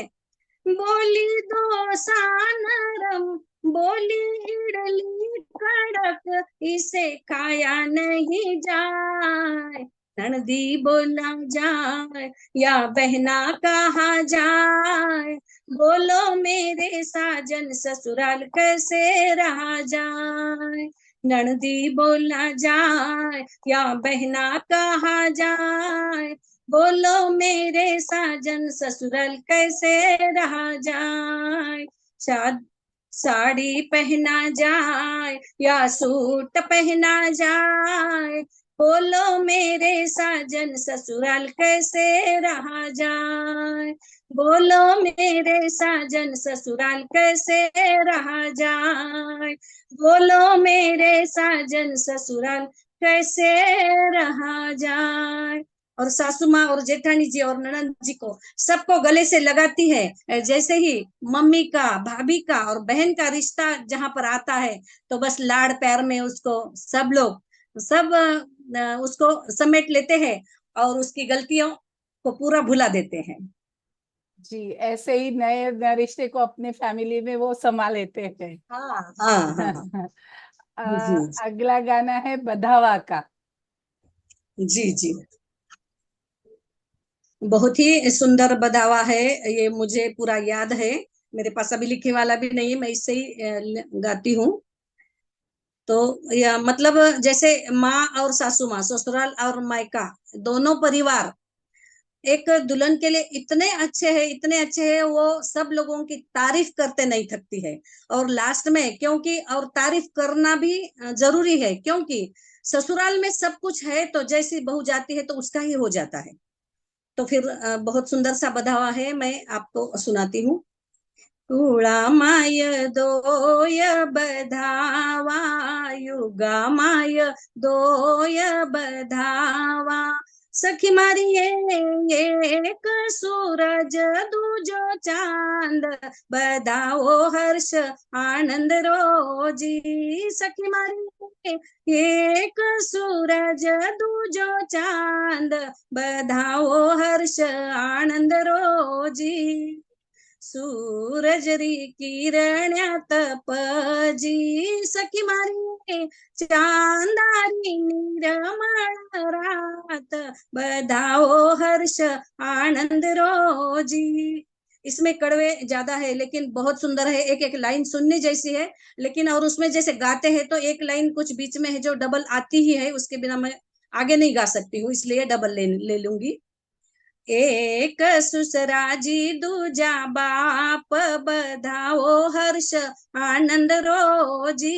बोली डोसा नरम, बोली इडली कड़क, इसे खाया नहीं जाए। ननदी बोला जाए, या बहना कहा जाए, बोलो मेरे साजन ससुराल कैसे रहा जाए। ननदी बोला जाए, या बहना कहा जाए, बोलो मेरे साजन ससुराल कैसे रहा जाए। शाद साड़ी पहना जाए, या सूट पहना जाए, बोलो मेरे साजन ससुराल कैसे रहा जाए। बोलो मेरे साजन ससुराल कैसे रहा जाए। बोलो मेरे साजन ससुराल कैसे रहा जाए। और सासू माँ और जेठानी जी और ननद जी को सबको गले से लगाती है। जैसे ही मम्मी का, भाभी का और बहन का रिश्ता जहां पर आता है, तो बस लाड़ प्यार में उसको सब लोग सब उसको समेट लेते हैं और उसकी गलतियों को पूरा भुला देते हैं। जी, ऐसे ही नए नए रिश्ते को अपने फैमिली में वो संभाल लेते हैं। हाँ हाँ हाँ। जी अगला गाना है बधावा का। जी जी, बहुत ही सुंदर बधावा है ये, मुझे पूरा याद है। मेरे पास अभी लिखे वाला भी नहीं है, मैं इससे ही गाती हूँ। तो या मतलब जैसे माँ और सासू माँ, ससुराल और मायका, दोनों परिवार एक दुल्हन के लिए इतने अच्छे हैं, इतने अच्छे हैं, वो सब लोगों की तारीफ करते नहीं थकती है। और लास्ट में, क्योंकि और तारीफ करना भी जरूरी है, क्योंकि ससुराल में सब कुछ है, तो जैसी बहू जाती है तो उसका ही हो जाता है। तो फिर बहुत सुंदर सा बधावा है, मैं आपको सुनाती हूँ। कुळा माय दोय बधावा, युगा माय दोय बधावा। सखी मारी एक सूरज दूजो चांद, बधाओ हर्ष आनंद रोजी। सखी मारी एक सूरज दूजो चांद, बधाओ हर्ष आनंद रोजी। सूरज री किरण्यात पजी, सखी मारी चांदारी निर्मळ रात, बधाओ हर्ष आनंद रोजी। इसमें कड़वे ज्यादा है लेकिन बहुत सुंदर है, एक एक लाइन सुनने जैसी है। लेकिन और उसमें जैसे गाते हैं तो एक लाइन कुछ बीच में है जो डबल आती ही है, उसके बिना मैं आगे नहीं गा सकती हूँ, इसलिए डबल ले लूंगी। एक सुसराजी दूजा बाप, बधाओ हर्ष आनंद रोजी।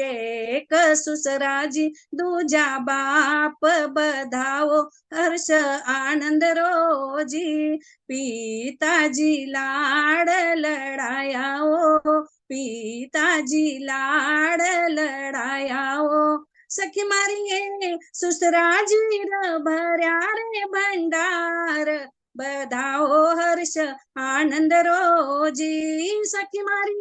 एक सुसराजी दूजा बाप, बधाओ हर्ष आनंद रोजी। पिताजी लाड लड़ाया ओ, पिताजी लाड लड़ाया ओ। सखी मारी सुसराजी भर्या रे भंडार, बधाओ हर्ष आनंद रोजी। सखी मारी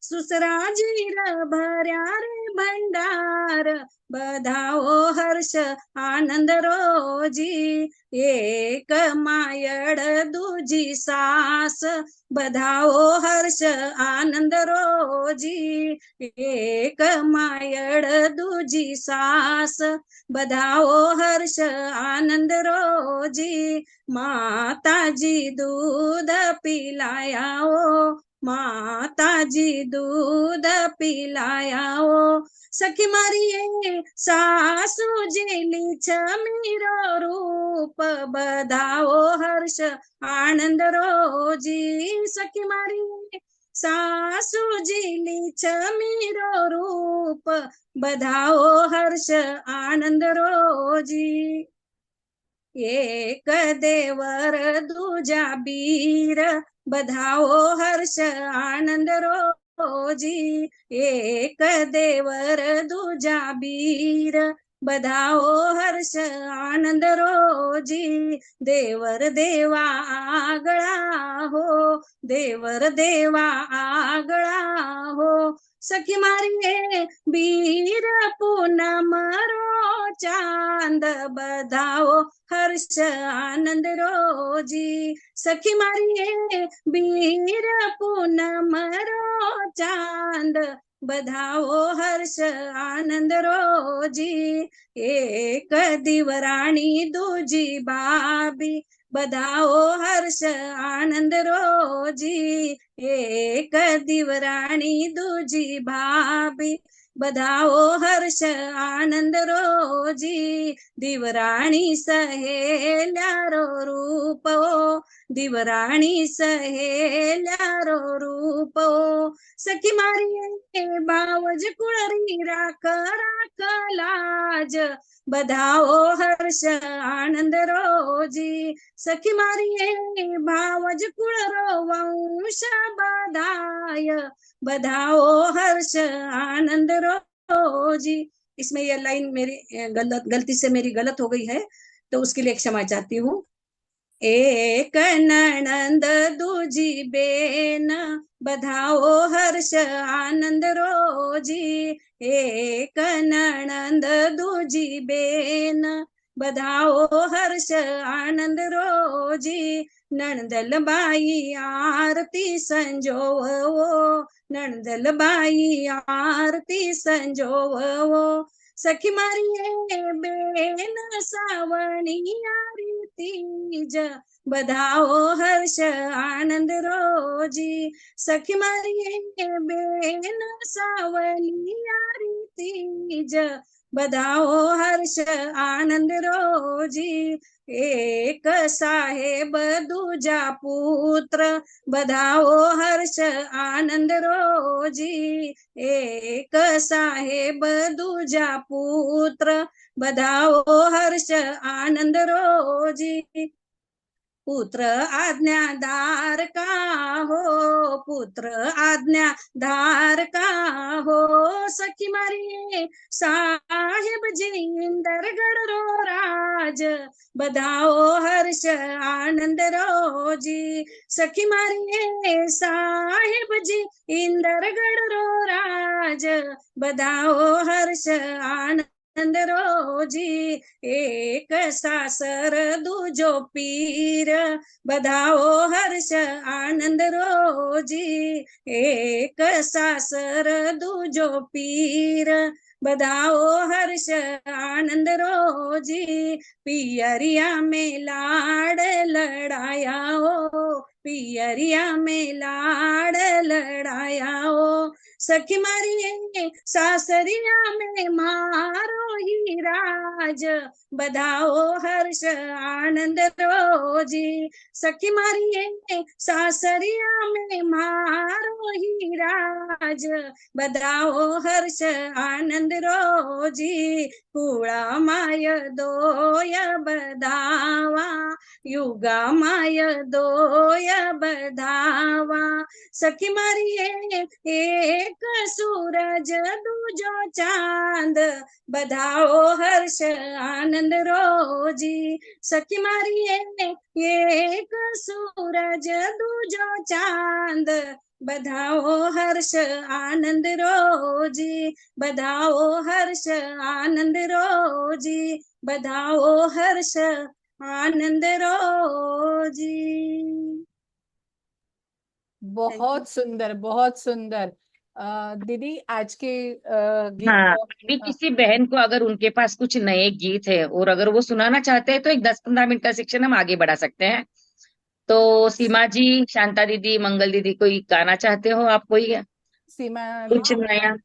सुसराजी भर्या रे भंडार, बधाओ हर्ष आनंद रोजी। एक मायड दूजी सास, बधाओ हर्ष आनंद रोजी। एक मायड दूजी सास, बधाओ हर्ष आनंद रोजी। माताजी दूध पिलाया ओ, माताजी दूध पिलाया ओ। सखी मारी सासू जी छमीरो रूप, बधाओ हर्ष आनंद रोजी। सखी मारी सासू जी लिच्छमी रो रूप, बधाओ हर्ष आनंद रोजी। एक देवर दूजा बीर, बधाओ हर्ष आनंद रोजी। एक देवर दूजा बीर, बधाओ हर्ष आनंद रोजी। देवर देवा आगळा हो, देवर देवा आगळा हो, सखी मारी बीर पूनम रो चांद, बधाओ हर्ष आनंद रोजी। सखी मारी बीर पूनम रो चांद, बधाओ हर्ष आनंद रोजी। एक दिवराणी दूजी बाबी, बधाओ हर्ष आनंद रोजी। एक दिवराणी दूजी भाभी, बधाओ हर्ष आनंद रोजी। दिवराणी सहेल्या रो रूप ओ, दिवराणी सहेल्या रो रूप ओ, सखी मारी बावज कुळरी राख राख लाज, बधाओ हर्ष आनंद रोजी। सखी मारी भावज कुळ रो वंश बधाय, बधाओ हर्ष आनंद रोजी। इसमें यह लाइन मेरी गलती से मेरी गलत हो गई है, तो उसके लिए क्षमा चाहती हूँ। एक ननंद दूजी बेन, बधाओ हर्ष आनंद रोजी। एक ननंद दूजी बेन, बधाओ हर्ष आनंद रोजी। नणदल बाई आरती संजोवो, नणदल बाई आरती संजोवो, सखी मारी बेन सावणी तीज, बधाओ हर्ष आनंद रोजी। सखी मारी बेन सावणी तीज, बधाओ हर्ष आनंद रोजी। एक साहेब दूजा पुत्र, बधाओ हर्ष आनंद रोजी। एक साहेब दूजा पुत्र, बधाओ हर्ष आनंद रोजी। पुत्र आज्ञाधार का हो, पुत्र आज्ञाधार का हो, सखी मारी साहेब जी इंदरगढ़ रो राज, बधाओ हर्ष आनंद रोजी। सखी मारी साहेब जी इंदरगढ़ रो राज, बधाओ हर्ष आनंद रोजी। एक सासर दूजो पीर, बधाओ हर्ष आनंद रोजी। एक सासर दूजो पीर, बधाओ हर्ष आनंद रोजी। पियरिया में लाड लड़ाया हो, पियरिया में लाड लड़ाया हो, सखी मारी सासरिया में मारो ही राज, बधाओ हर्ष आनंद रोजी। सखी मारी सासरिया में मारो ही राज, बधाओ हर्ष आनंद रोजी। कुळा माय दोय बधावा, युगा माय दोय बधावा, सखी मारी एक सूरज दूजो चांद, बधाओ हर्ष आनंद रोजी। सखी मारी एक सूरज दूजो चांद, बधाओ हर्ष आनंद रोजी। बधाओ हर्ष आनंद रोजी, बधाओ हर्ष आनंद रोजी। बहुत सुंदर, बहुत सुंदर। दीदी आज के गीत हाँ, अभी किसी बहन को अगर उनके पास कुछ नए गीत है और अगर वो सुनाना चाहते हैं तो एक 10-15 मिनट का सेक्शन हम आगे बढ़ा सकते हैं। तो सीमा जी, शांता दीदी, मंगल दीदी, कोई गाना चाहते हो आप? कोई सीमा कुछ दीदी। नया?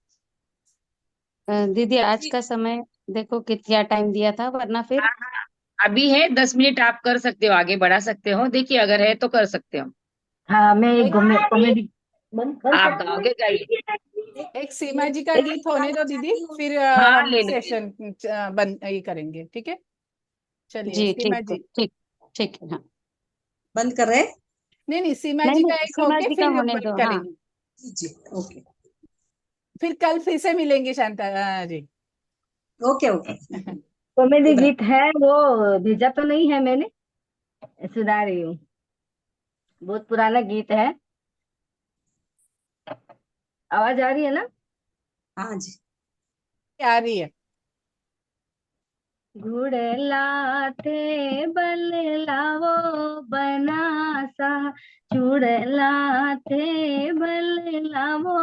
दीदी आज का समय देखो कितना टाइम दिया था, वरना फिर हाँ हाँ, अभी है 10 मिनट, आप कर सकते हो, आगे बढ़ा सकते हो। देखिए अगर है तो कर सकते हो। हाँ, मैं एक एक कॉमेडी आप गाओगे गाइए। एक सीमा जी का गीत होने दो दीदी, फिर हाँ हम ले लो। सेशन बंद ये करेंगे, ठीक है? चलिए जी सीमा ठीक है, जी। ठीक। ठीक है, हाँ। बंद कर रहे हैं? नहीं सीमा नहीं जी का नहीं, एक सीमा होके जी का फिर होने बंद दो, हाँ। करेंगे। जी ओके। फिर कल फिर से मिलेंगे Shanta ji. Okay okay. Comedy bye. गीत है वो, भेजा तो नहीं है मैंने, सुना रही हूँ। बहुत पुराना गीत है। आवाज आ रही है ना? हाँ जी। आ रही है। घुड़ला थे बल लावो बनासा, चुड़ला थे बल लावो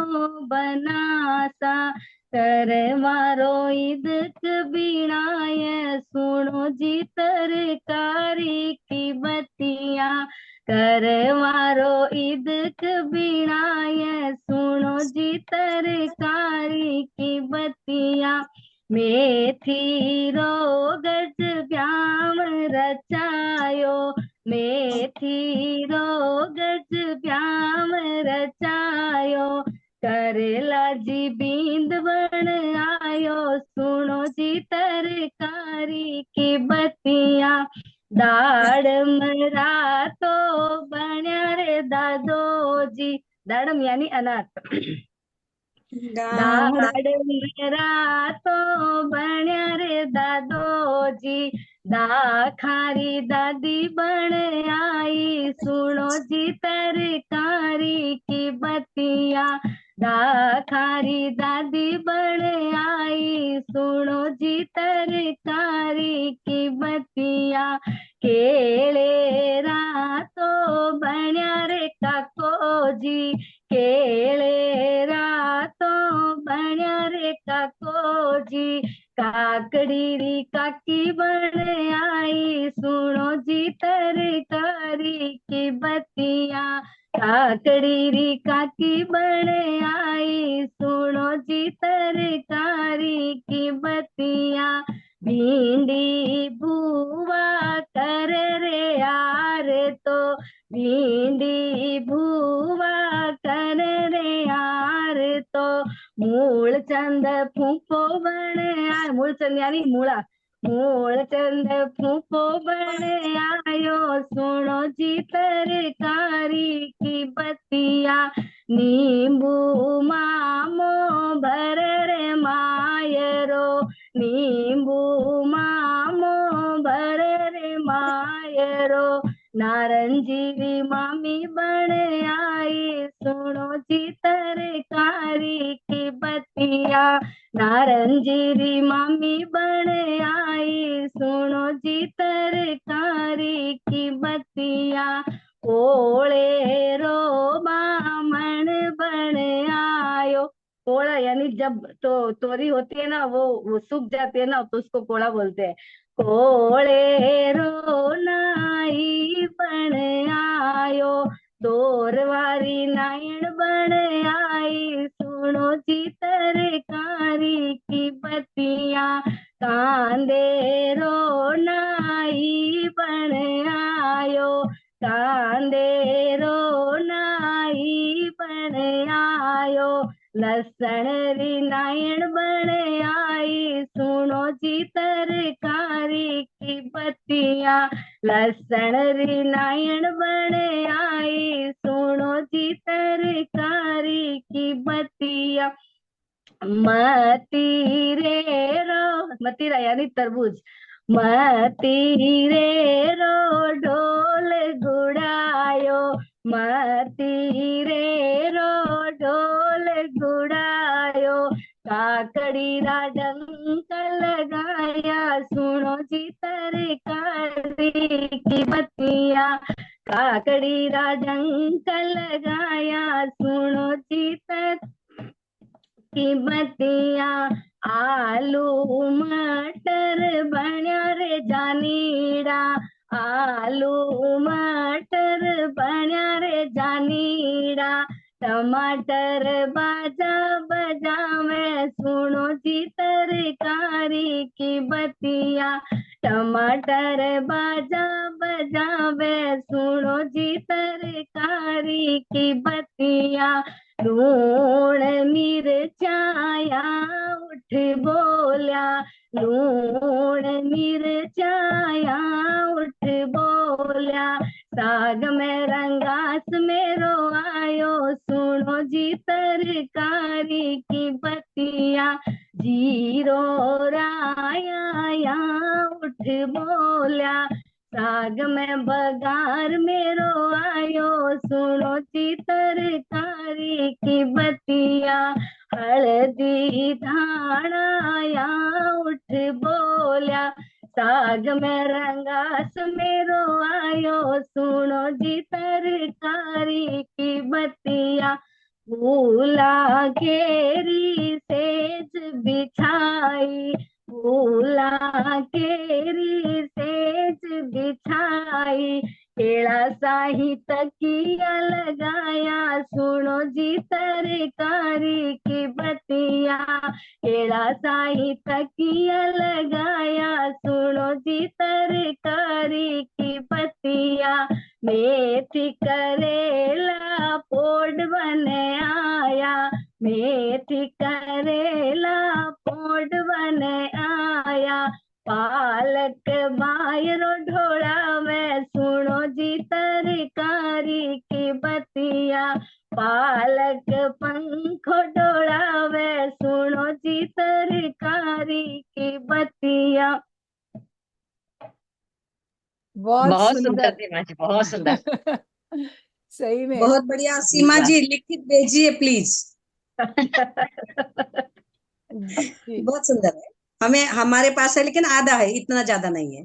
बनासा, कर मारो इदक बीणाय सुनो जी तरकारी की बतिया, कर मारो इदक बीणाय सुनो जी तरकारी की बतिया, मेथी रो गज ब्याम रचायो, मेथी रो गज ब्याम रचायो, करेला जी बींद बन आयो, सुनो जी तरकारी की बतिया, दाड़ मरा तो बन्या रे दादो जी, दाड़म यानी अनाथ, डाढ़। दाड़ मेरा तो बन्या रे दादो जी, दाखारी दादी बन आई, सुनो जी तरकारी की बतिया, दाखारी दादी बन आई, सुनो जी तरकारी की बतिया, केले रातो बन्या रे काको जी, केले रातो बन्या रे काको जी, काकड़ी री काकी बन आई, सुनो जी तरकारी की बतिया, काकड़ी री काकी बन आई, सुनो जी तरकारी की बतिया, भिंडी भुआ कर रे यार तो, भिंडी भुआ कर रे यार तो, मूल चंद फूफो बन आयो, मूल चंद यानी मूला, मूल चंद फूफो बन आयो, सुनो जी तरकारी की बतिया, नींबू मामो भर रे मायरो, नींबू मामो भर रे मायरो, नारंगी री मामी बन आई, सुनो जी तरकारी की बतिया, नारंगी री मामी बन आई, सुनो जी तरकारी की बतिया, कोले रो बामण बन आयो, कोड़ा यानी जब तो तोरी होती है ना, वो सूख जाती है ना, तो उसको कोड़ा बोलते हैं, कोले रो नाई बन आयो, तोरवारी नायण बन आई, सुनो जी तरकारी की बतिया, कांदे रो नाई बन आयो, कांदे रो नाई बन आयो, लसण री नायण बन आई, सुनो जी तरकारी की बतिया, लसण री नायण बन आई, सुनो जी तरकारी की बतिया, मती रे रो, मतीरा यानी तरबूज, मती रे रो ढोल गुड़ायो, मती रे रो ढोल गुड़ायो, काकड़ी रा डंक लगाया, सुनो जी तरकारी की बतिया, काकड़ी रा डंक लगाया, सुनो जी की बतिया, आलू मटर बन्या रे जानीड़ा, आलू मटर बन्या रे जानीड़ा, टमाटर बाजा बजा में, सुनो जी तरकारी की बतिया, टमाटर बाजा बजावे, सुनो जी तरकारी की बतिया, लूण मिर्चाया उठ बोल्या, लूण मिर्चाया उठ बोल्या, साग में रंगास मेरो आयो, सुनो जी तरकारी की बतिया, जीरो राया उठ बोल्या, साग में बगार मेरो आयो, सुनो ची तरकारी की बतिया, हल्दी धाणाया उठ बोल्या, साग में रंगास मेरो आयो, सुनो जी तरकारी की बतिया, फूला केरी सेज बिछाई, फूला केरी सेज बिछाई, केला साही तकिया लगाया, सुनो जी तरकारी की बतिया, केला साही तकिया लगाया, सुनो जी तरकारी की बतिया, मेथी करेला पोड बने आया, मेथी करेला पोड बने आया, पालक बायरो ढोड़ावे, सुनो जी तरकारी की बतिया, पालक पंखो डोड़ावे, सुनो जी तरकारी की बतिया। बहुत बहुत सुंदर सुंदर। सीमा जी, बहुत सुंदर। सही में। बहुत बढ़िया सीमा जी, लिखित भेजिए प्लीज। जी। बहुत सुंदर है। हमें हमारे पास है लेकिन आधा है, इतना ज्यादा नहीं है।